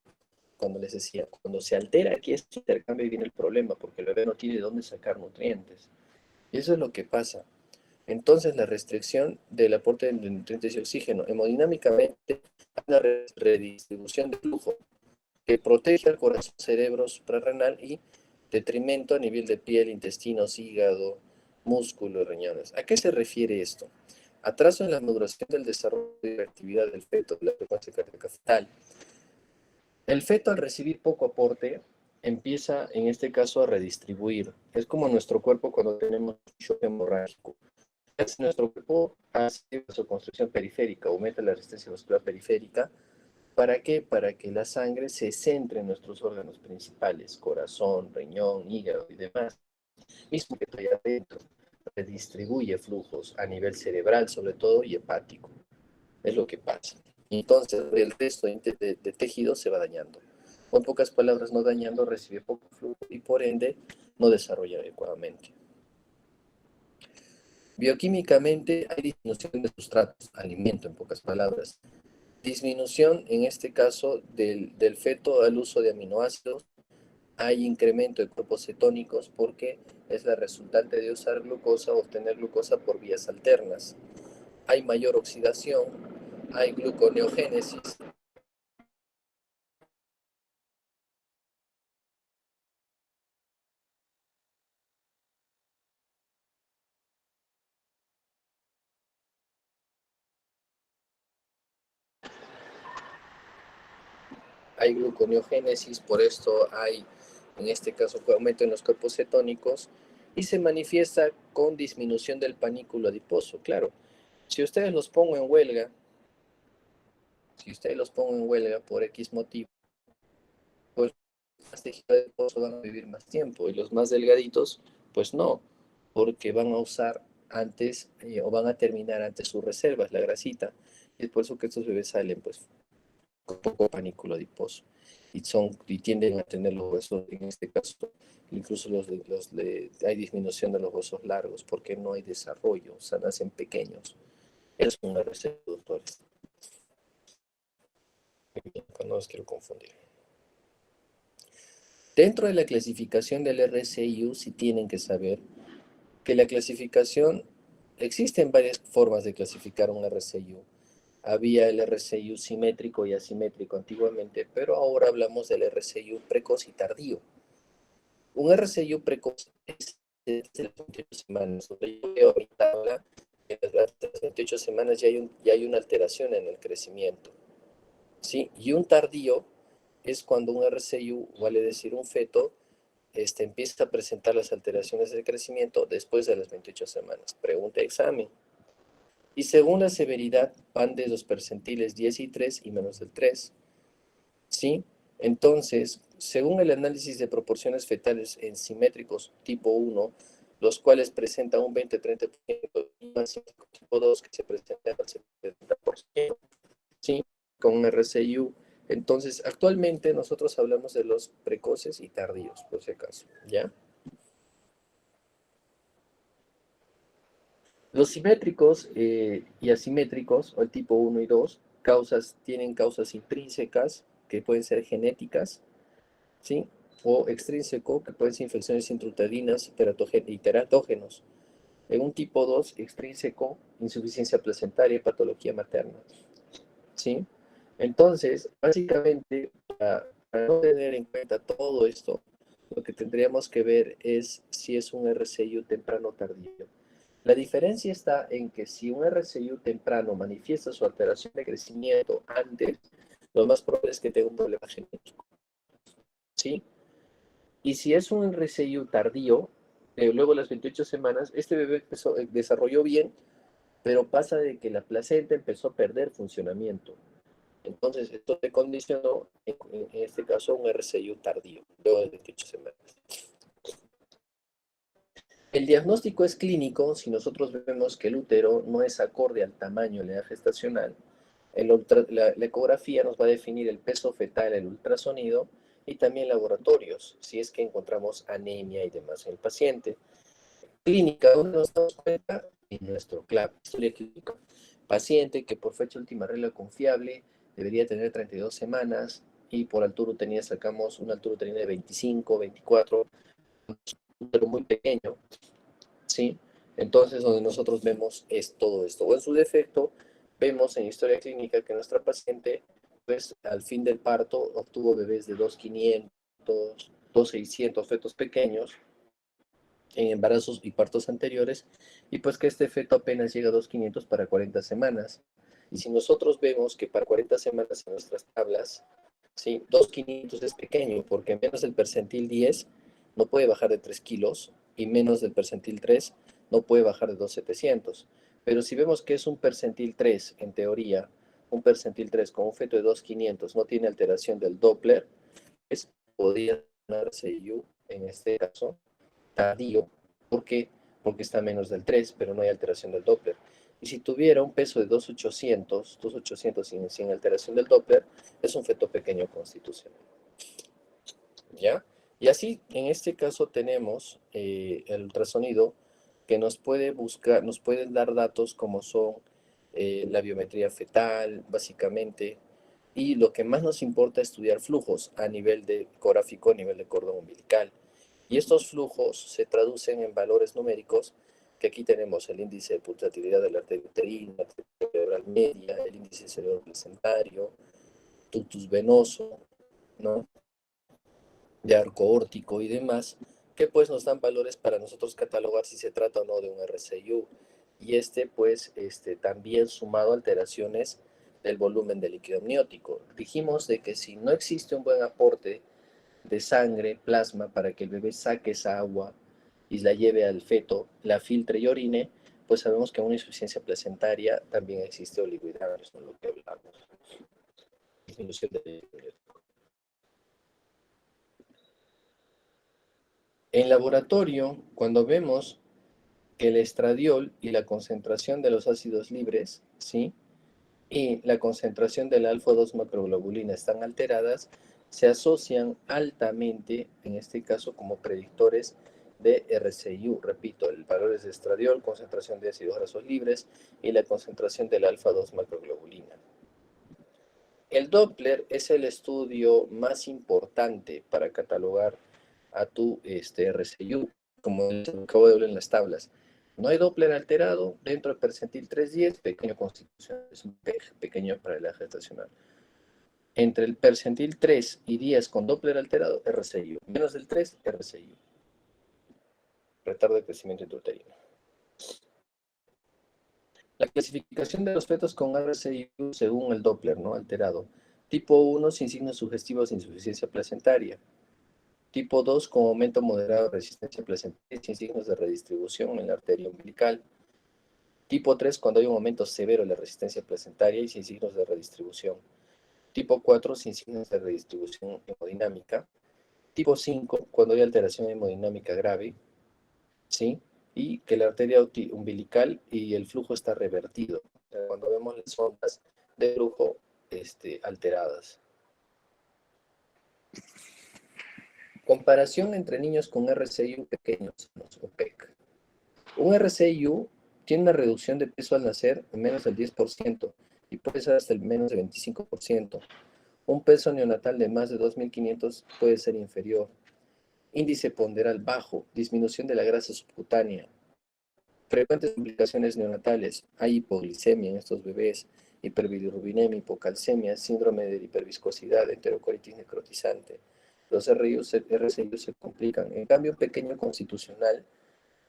Cuando les decía, cuando se altera aquí este intercambio viene el problema, porque el bebé no tiene de dónde sacar nutrientes. Y eso es lo que pasa. Entonces, la restricción del aporte de nutrientes y oxígeno, hemodinámicamente, hay una redistribución de flujo que protege al corazón, cerebro, suprarrenal y detrimento a nivel de piel, intestinos, hígado, músculo y riñones. ¿A qué se refiere esto? Atraso en la maduración del desarrollo y la actividad del feto, la frecuencia cardíaca fetal. El feto, al recibir poco aporte, empieza, en este caso, a redistribuir. Es como nuestro cuerpo cuando tenemos un shock hemorrágico. Nuestro cuerpo hace su construcción periférica, aumenta la resistencia muscular periférica. ¿Para qué? Para que la sangre se centre en nuestros órganos principales, corazón, riñón, hígado y demás. Mismo que estoy adentro, redistribuye flujos a nivel cerebral sobre todo y hepático. Es lo que pasa. Entonces el resto de tejido se va dañando. O en pocas palabras, no dañando, recibe poco flujo y por ende no desarrolla adecuadamente. Bioquímicamente hay disminución de sustratos, alimento en pocas palabras. Disminución, en este caso, del feto al uso de aminoácidos. Hay incremento de cuerpos cetónicos porque es la resultante de usar glucosa o obtener glucosa por vías alternas. Hay mayor oxidación, hay gluconeogénesis. hay gluconeogénesis, por esto hay, en este caso, aumento en los cuerpos cetónicos y se manifiesta con disminución del panículo adiposo. Claro, si ustedes los pongo en huelga, por X motivo, pues los más tejido adiposo van a vivir más tiempo y los más delgaditos, pues no, porque van a usar antes o van a terminar antes sus reservas, la grasita. Y es por eso que estos bebés salen pues con poco panículo adiposo y tienden a tener los huesos, en este caso, incluso hay disminución de los huesos largos porque no hay desarrollo, o sea, nacen pequeños. Es una receta, doctores. No los quiero confundir. Dentro de la clasificación del RCIU, sí tienen que saber que la clasificación, existen varias formas de clasificar un RCIU. Había el RCIU simétrico y asimétrico antiguamente, pero ahora hablamos del RCIU precoz y tardío. Un RCIU precoz es desde las 28 semanas. Yo veo mi tabla, en las 28 semanas ya hay una alteración en el crecimiento. ¿Sí? Y un tardío es cuando un RCIU, vale decir un feto, empieza a presentar las alteraciones del crecimiento después de las 28 semanas. Pregunta de examen. Y según la severidad, van de los percentiles 10 y 3 y menos del 3. ¿Sí? Entonces, según el análisis de proporciones fetales en simétricos tipo 1, los cuales presentan un 20-30%, y más tipo 2 que se presentan al 70%, ¿sí? Con un RCIU. Entonces, actualmente nosotros hablamos de los precoces y tardíos, por si acaso, ¿ya? Los simétricos y asimétricos, o el tipo 1 y 2, tienen causas intrínsecas, que pueden ser genéticas, ¿sí? O extrínseco, que pueden ser infecciones intrauterinas y teratógenos. En un tipo 2, extrínseco, insuficiencia placentaria y patología materna, ¿sí? Entonces, básicamente, para no tener en cuenta todo esto, lo que tendríamos que ver es si es un RCIU temprano o tardío. La diferencia está en que si un RCIU temprano manifiesta su alteración de crecimiento antes, lo más probable es que tenga un problema genético, ¿sí? Y si es un RCIU tardío, luego de las 28 semanas, este bebé desarrolló bien, pero pasa de que la placenta empezó a perder funcionamiento. Entonces, esto te condicionó, en este caso, un RCIU tardío, luego de 28 semanas. El diagnóstico es clínico si nosotros vemos que el útero no es acorde al tamaño de la edad gestacional. La ecografía nos va a definir el peso fetal, el ultrasonido y también laboratorios, si es que encontramos anemia y demás en el paciente. Clínica, ¿dónde nos damos cuenta? En nuestro CLAP, historia clínica. Paciente que por fecha última regla confiable debería tener 32 semanas y por altura uterina sacamos una altura uterina de 25, 24, pero muy pequeño, ¿sí? Entonces, donde nosotros vemos es todo esto. O en su defecto, vemos en historia clínica que nuestra paciente, pues, al fin del parto, obtuvo bebés de 2.500, 2.600 fetos pequeños en embarazos y partos anteriores, y pues que este feto apenas llega a 2.500 para 40 semanas. Y si nosotros vemos que para 40 semanas en nuestras tablas, ¿sí? 2.500 es pequeño, porque menos del percentil 10 no puede bajar de 3 kilos, y menos del percentil 3 no puede bajar de 2.700. Pero si vemos que es un percentil 3, en teoría, un percentil 3 con un feto de 2.500 no tiene alteración del Doppler, pues podría tener CIU en este caso tardío. ¿Por qué? Porque está menos del 3, pero no hay alteración del Doppler. Y si tuviera un peso de 2.800 sin alteración del Doppler, es un feto pequeño constitucional. ¿Ya? Y así, en este caso, tenemos el ultrasonido que nos puede dar datos como son la biometría fetal, básicamente, y lo que más nos importa es estudiar flujos a nivel de ecográfico, a nivel de cordón umbilical. Y estos flujos se traducen en valores numéricos, que aquí tenemos el índice de pulsatilidad de la arteria uterina, la arteria cerebral media, el índice cerebral placentario, ductus venoso, ¿no? De arco órtico y demás, que pues nos dan valores para nosotros catalogar si se trata o no de un RCIU. Y pues, también sumado a alteraciones del volumen del líquido amniótico. Dijimos de que si no existe un buen aporte de sangre, plasma, para que el bebé saque esa agua y la lleve al feto, la filtre y orine, pues sabemos que en una insuficiencia placentaria también existe oligohidratos, ¿no? Lo que hablamos. Disminución del líquido amniótico. En laboratorio, cuando vemos que el estradiol y la concentración de los ácidos libres, ¿sí?, y la concentración de la alfa-2 macroglobulina están alteradas, se asocian altamente, en este caso, como predictores de RCIU. Repito, el valor es de estradiol, concentración de ácidos grasos libres y la concentración de la alfa-2 macroglobulina. El Doppler es el estudio más importante para catalogar a tu RCIU, como les acabo de ver en las tablas. No hay Doppler alterado dentro del percentil 310, pequeño constitucional, es un PEG, pequeño para la gestacional. Entre el percentil 3 y 10 con Doppler alterado, RCIU. Menos del 3, RCIU. Retardo de crecimiento intrauterino. La clasificación de los fetos con RCIU según el Doppler, ¿no?, alterado. Tipo 1 sin signos sugestivos de insuficiencia placentaria. Tipo 2 con aumento moderado de resistencia placentaria sin signos de redistribución en la arteria umbilical. Tipo 3 cuando hay un aumento severo de la resistencia placentaria y sin signos de redistribución. Tipo 4 sin signos de redistribución hemodinámica. Tipo 5 cuando hay alteración hemodinámica grave, ¿sí?, y que la arteria umbilical y el flujo está revertido. O sea, cuando vemos las ondas de flujo alteradas. Comparación entre niños con RCIU pequeños, o PEC. Un RCIU tiene una reducción de peso al nacer en menos del 10% y puede ser hasta el menos del 25%. Un peso neonatal de más de 2.500 puede ser inferior. Índice ponderal bajo, disminución de la grasa subcutánea. Frecuentes complicaciones neonatales. Hay hipoglicemia en estos bebés, hiperbilirrubinemia, hipocalcemia, síndrome de hiperviscosidad, enterocolitis necrotizante. Los RCIU se complican. En cambio, un pequeño constitucional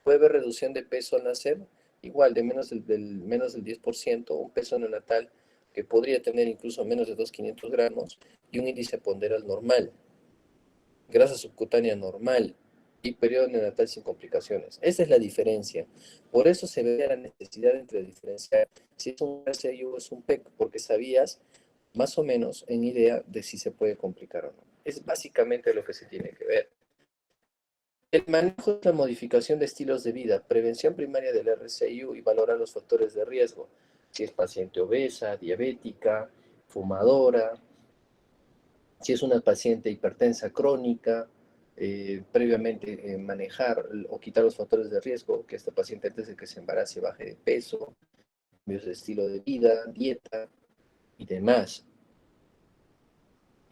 puede haber reducción de peso al nacer, igual de menos del 10%, un peso neonatal que podría tener incluso menos de 2.500 gramos y un índice ponderal normal, grasa subcutánea normal y periodo neonatal sin complicaciones. Esa es la diferencia. Por eso se ve la necesidad entre diferenciar si es un RCIU o es un PEC, porque sabías más o menos en idea de si se puede complicar o no. Es básicamente lo que se tiene que ver. El manejo de la modificación de estilos de vida, prevención primaria del RCIU y valorar los factores de riesgo. Si es paciente obesa, diabética, fumadora, si es una paciente hipertensa crónica, previamente manejar o quitar los factores de riesgo, que esta paciente antes de que se embarace baje de peso, cambios de estilo de vida, dieta y demás.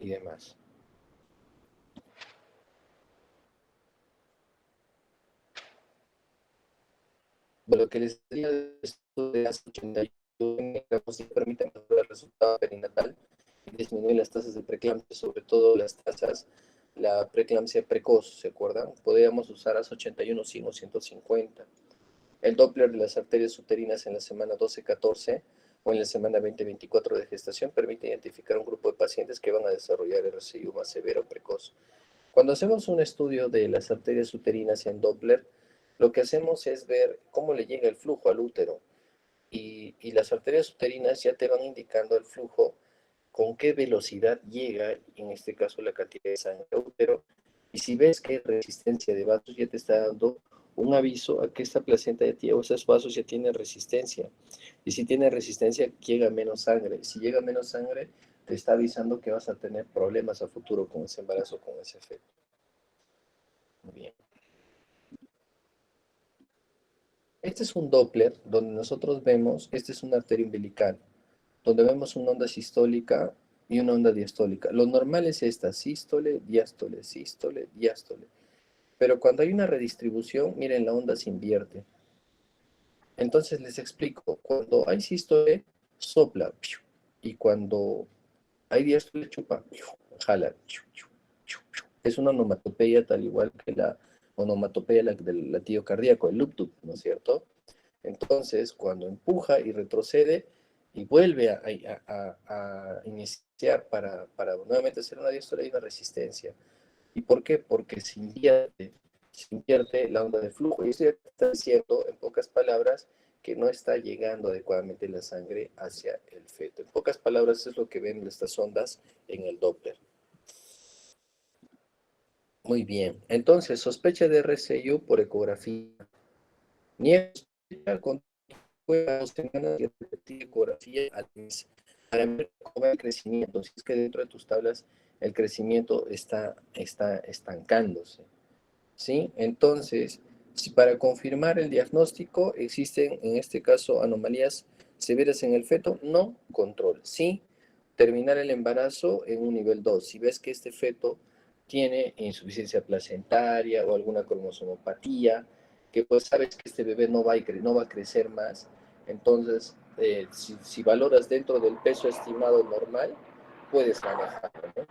Y demás. Lo que les decía de esto de hace 81 permite mejorar el resultado perinatal y disminuir las tasas de preeclampsia, sobre todo las tasas, la preeclampsia precoz, ¿se acuerdan? Podríamos usar AS 81, 100 o 150. El Doppler de las arterias uterinas en la semana 12-14 o en la semana 20-24 de gestación permite identificar un grupo de pacientes que van a desarrollar RCIU más severo o precoz. Cuando hacemos un estudio de las arterias uterinas en Doppler, lo que hacemos es ver cómo le llega el flujo al útero. Y las arterias uterinas ya te van indicando el flujo, con qué velocidad llega, en este caso la cantidad de sangre al útero. Y si ves que hay resistencia de vasos, ya te está dando un aviso a que esta placenta ya tiene, o esos vasos ya tienen resistencia. Y si tiene resistencia, llega menos sangre. Si llega menos sangre, te está avisando que vas a tener problemas a futuro con ese embarazo, con ese feto. Muy bien. Este es un Doppler donde nosotros vemos, este es una arteria umbilical, donde vemos una onda sistólica y una onda diastólica. Lo normal es esta, sístole, diástole, sístole, diástole. Pero cuando hay una redistribución, miren, la onda se invierte. Entonces les explico, cuando hay sístole, sopla, y cuando hay diástole, chupa, jala. Es una onomatopeya tal igual que la onomatopeya del latido cardíaco, el loop, ¿no es cierto? Entonces, cuando empuja y retrocede, y vuelve a iniciar para nuevamente hacer una diástole, hay una resistencia. ¿Y por qué? Porque se invierte la onda de flujo. Y esto ya está diciendo, en pocas palabras, que no está llegando adecuadamente la sangre hacia el feto. En pocas palabras, es lo que ven estas ondas en el Doppler. Muy bien. Entonces, sospecha de RCU por ecografía. Niega con 2 semanas y repetir ecografía al mes para ver cómo va el crecimiento. Si es que dentro de tus tablas el crecimiento está estancándose. ¿Sí? Entonces, si para confirmar el diagnóstico existen en este caso anomalías severas en el feto, no, control. Sí, terminar el embarazo en un nivel 2. Si ves que este feto tiene insuficiencia placentaria o alguna cromosomopatía, que pues sabes que este bebé no va a crecer más, entonces si valoras dentro del peso estimado normal, puedes manejarlo, ¿no?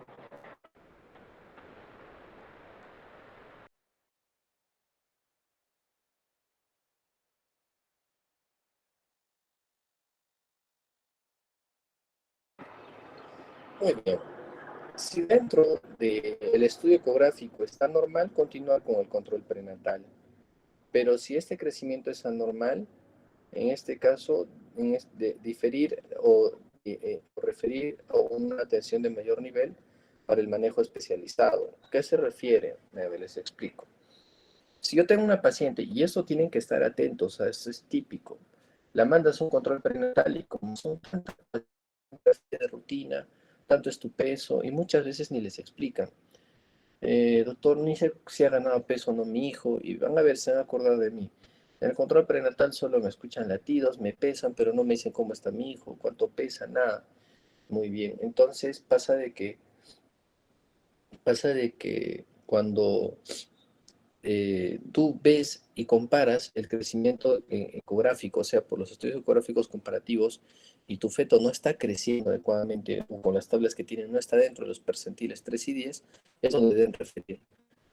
Muy bien. Si dentro del estudio ecográfico está normal, continuar con el control prenatal. Pero si este crecimiento es anormal, en este caso, diferir o referir a una atención de mayor nivel para el manejo especializado. ¿Qué se refiere? A ver, les explico. Si yo tengo una paciente, y eso tienen que estar atentos, a eso es típico, la mandas a un control prenatal y como son tantas de rutina, tanto es tu peso, y muchas veces ni les explican. Doctor, ni sé si ha ganado peso o no mi hijo, y van a ver, se van a acordar de mí. En el control prenatal solo me escuchan latidos, me pesan, pero no me dicen cómo está mi hijo, cuánto pesa, nada. Muy bien, entonces pasa de que cuando tú ves y comparas el crecimiento ecográfico, o sea, por los estudios ecográficos comparativos, y tu feto no está creciendo adecuadamente, o con las tablas que tienen no está dentro de los percentiles 3 y 10, es donde deben referir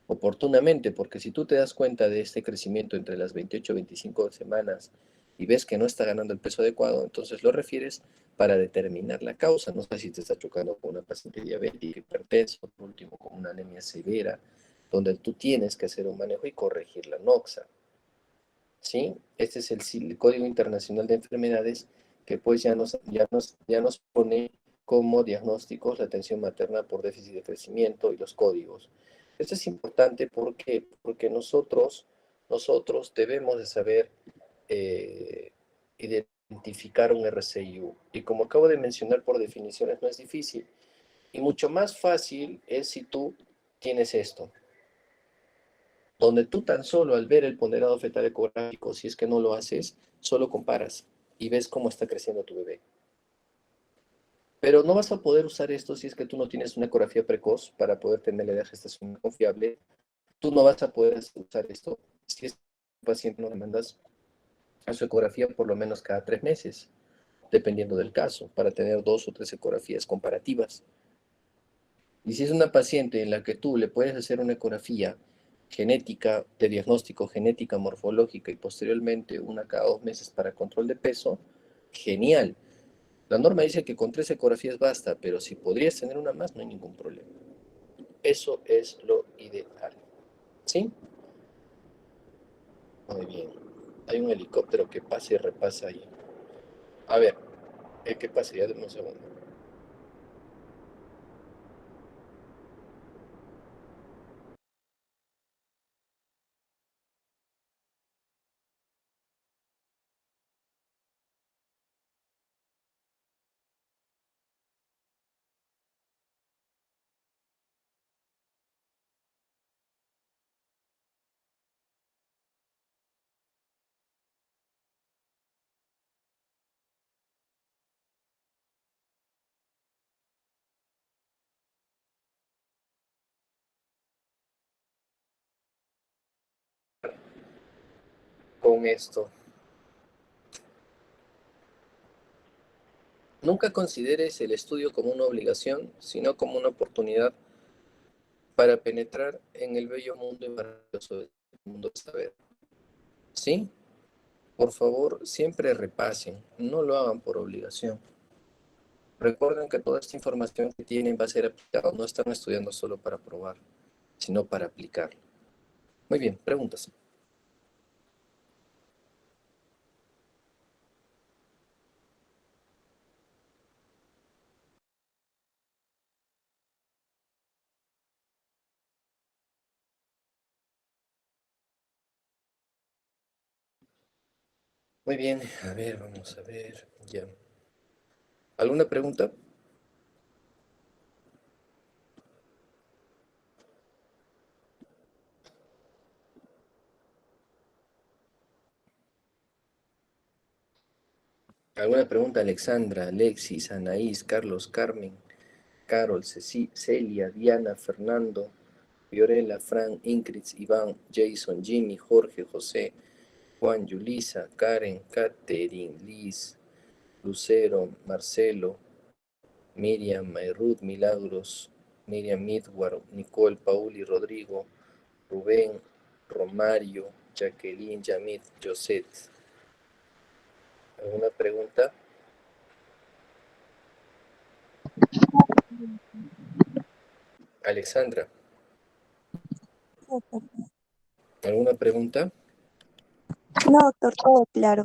oportunamente, porque si tú te das cuenta de este crecimiento entre las 28 y 25 semanas y ves que no está ganando el peso adecuado, entonces lo refieres para determinar la causa. No sé si te está chocando con una paciente diabética, hipertenso, por último con una anemia severa, donde tú tienes que hacer un manejo y corregir la noxa. ¿Sí? Este es el Código Internacional de Enfermedades que pues ya nos pone como diagnósticos la atención materna por déficit de crecimiento y los códigos. Esto es importante porque nosotros debemos de saber identificar un RCIU. Y como acabo de mencionar por definiciones, no es difícil. Y mucho más fácil es si tú tienes esto, donde tú tan solo al ver el ponderado fetal ecográfico, si es que no lo haces, solo comparas y ves cómo está creciendo tu bebé. Pero no vas a poder usar esto si es que tú no tienes una ecografía precoz para poder tenerle de gestación confiable. Tú no vas a poder usar esto si es que un paciente no le mandas a su ecografía por lo menos cada 3 meses, dependiendo del caso, para tener 2 o 3 ecografías comparativas. Y si es una paciente en la que tú le puedes hacer una ecografía genética, de diagnóstico genética, morfológica y posteriormente una cada 2 meses para control de peso, genial. La norma dice que con 3 ecografías basta, pero si podrías tener una más, no hay ningún problema. Eso es lo ideal. ¿Sí? Muy bien. Hay un helicóptero que pasa y repasa ahí. A ver, ¿qué pasa? Ya dame un segundo. Con esto. Nunca consideres el estudio como una obligación, sino como una oportunidad para penetrar en el bello mundo y maravilloso del mundo del saber. ¿Sí? por favor, siempre repasen, no lo hagan por obligación. Recuerden que toda esta información que tienen va a ser aplicada, no están estudiando solo para probar, sino para aplicar. Muy bien, preguntas. Muy bien, a ver, vamos a ver, ya. ¿Alguna pregunta? ¿Alguna pregunta? Alexandra, Alexis, Anaís, Carlos, Carmen, Carol, Celia, Diana, Fernando, Fiorella, Fran, Ingrid, Iván, Jason, Jimmy, Jorge, José, Juan, Yulisa, Karen, Catherine, Liz, Lucero, Marcelo, Miriam, Ruth, Milagros, Miriam Midward, Nicole, Paul y Rodrigo, Rubén, Romario, Jacqueline, Yamit, Josette. ¿Alguna pregunta? Alexandra, ¿alguna pregunta? No, doctor, todo claro.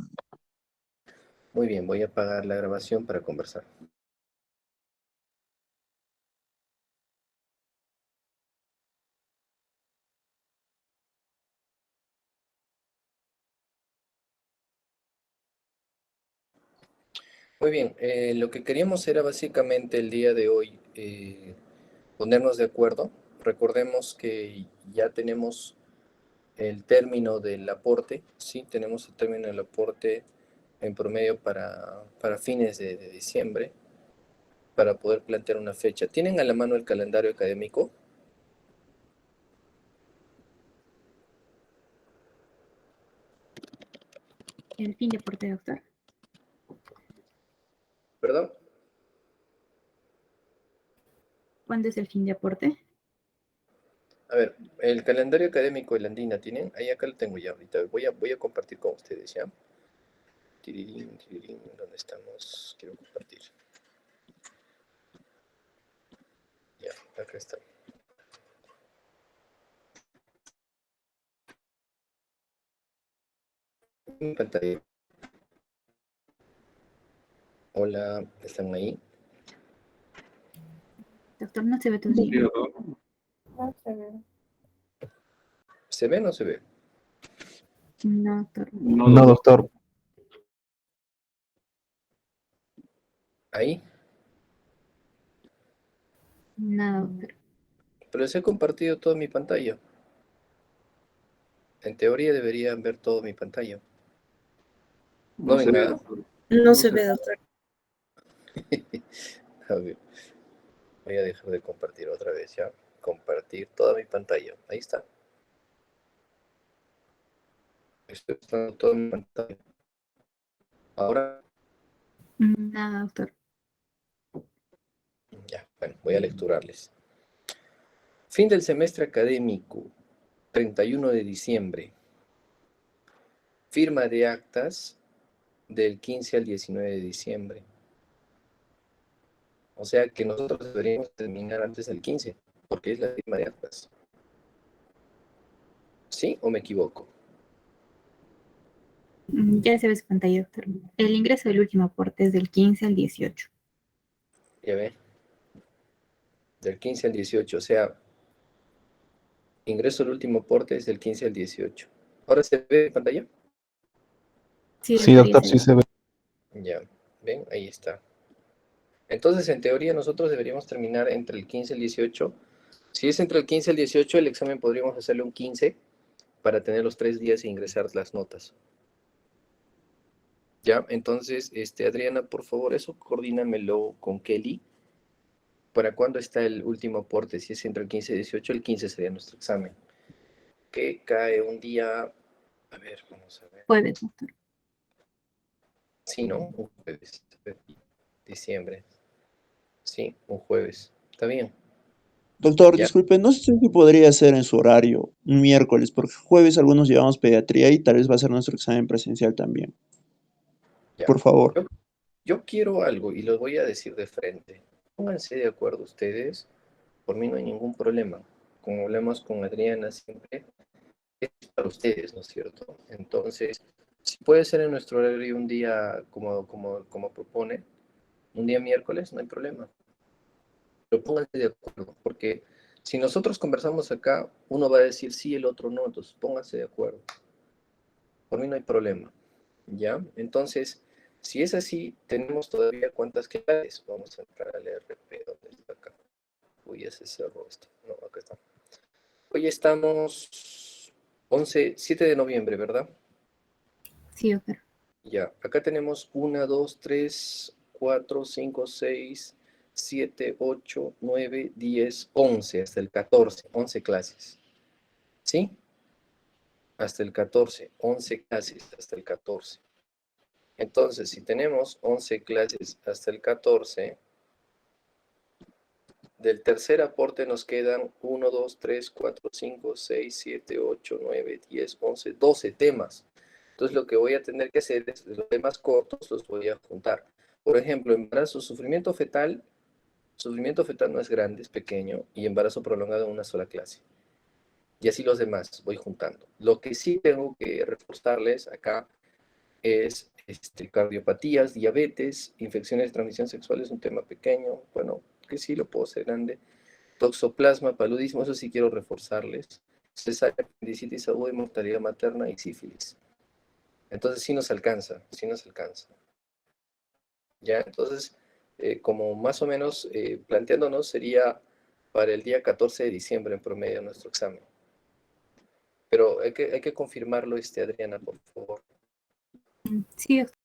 Muy bien, voy a apagar la grabación para conversar. Muy bien, lo que queríamos era básicamente el día de hoy ponernos de acuerdo. Recordemos que ya tenemos el término del aporte, ¿sí? Tenemos el término del aporte en promedio para fines de diciembre, para poder plantear una fecha. ¿Tienen a la mano el calendario académico? El fin de aporte, doctor. ¿Perdón? ¿Cuándo es el fin de aporte? A ver, el calendario académico de la Andina, ¿tienen? Ahí acá lo tengo ya ahorita. Voy a compartir con ustedes, ¿ya? Tirirín, tirirín, ¿dónde estamos? Quiero compartir. Ya, acá está. Mi pantalla. Hola, ¿están ahí? Doctor, no se ve Sí, todavía. doctor. ¿Se ve o no se ve? No, doctor. No, No, doctor. doctor. ¿Ahí? Nada, doctor. Pero les he compartido toda mi pantalla. En teoría deberían ver toda mi pantalla. ¿No No ven se ve, nada? doctor. No No se se ve, doctor. A ver, voy a dejar de compartir otra vez, ¿ya? Compartir toda mi pantalla. Ahí está. Estoy mostrando toda mi pantalla. Ahora, Nada, doctor. ya, bueno, voy a lecturarles. Fin del semestre académico, 31 de diciembre. Firma de actas del 15 al 19 de diciembre. O sea que nosotros deberíamos terminar antes del 15, porque es la firma de actas. ¿Sí o me equivoco? Ya se ve su pantalla, doctor. El ingreso del último aporte es del 15 al 18. Ya ve. Del 15 al 18, o sea, ingreso al último aporte es del 15 al 18. ¿Ahora se ve en pantalla? Sí, Sí, doctor, ya doctor, se sí ve. se ve. Ya, ven, ahí está. Entonces, en teoría, nosotros deberíamos terminar entre el 15 y el 18. Si es entre el 15 y el 18, el examen podríamos hacerle un 15 para tener los 3 días e ingresar las notas. Ya, entonces, Adriana, por favor, eso coordínamelo con Kelly. ¿Para cuándo está el último aporte? Si es entre el 15 y el 18, el 15 sería nuestro examen. Que cae un día, a ver, vamos a ver. Jueves, doctor. Sí, ¿no? Un jueves, diciembre. Sí, un jueves. Está bien. Doctor, Ya, disculpe, no sé si podría ser en su horario, un miércoles, porque jueves algunos llevamos pediatría y tal vez va a ser nuestro examen presencial también. ya. Por favor. Yo quiero algo y lo voy a decir de frente. Pónganse de acuerdo ustedes. Por mí no hay ningún problema. Como hablamos con Adriana siempre, es para ustedes, ¿no es cierto? Entonces, si puede ser en nuestro horario un día como propone, un día miércoles, no hay problema. Pero pónganse de acuerdo, porque si nosotros conversamos acá, uno va a decir sí, el otro no, entonces pónganse de acuerdo. Por mí no hay problema, ¿ya? Entonces, si es así, tenemos todavía cuántas clases. Vamos a entrar al RP, ¿dónde está acá? Uy, ya se cerró esto. No, acá está. Hoy estamos 7 de noviembre, ¿verdad? Sí, doctor. Ya, acá tenemos 1, 2, 3, 4, 5, 6, 7, 8, 9, 10, 11, hasta el 14, 11 clases. ¿Sí? Hasta el 14, 11 clases hasta el 14. Entonces, si tenemos 11 clases hasta el 14, del tercer aporte nos quedan 1, 2, 3, 4, 5, 6, 7, 8, 9, 10, 11, 12 temas. Entonces lo que voy a tener que hacer es, los temas cortos los voy a juntar. Por ejemplo, embarazo, sufrimiento fetal no es grande, es pequeño, y embarazo prolongado en una sola clase. Y así los demás voy juntando. Lo que sí tengo que reforzarles acá es cardiopatías, diabetes, infecciones de transmisión sexual es un tema pequeño, bueno, que sí lo puedo hacer grande. Toxoplasma, paludismo, eso sí quiero reforzarles. Cesárea, apendicitis aguda y mortalidad materna y sífilis. Entonces sí nos alcanza, sí nos alcanza. ¿Ya? Entonces, como más o menos planteándonos, sería para el día 14 de diciembre en promedio nuestro examen. Pero hay que confirmarlo, Adriana, por favor. Sí, doctor.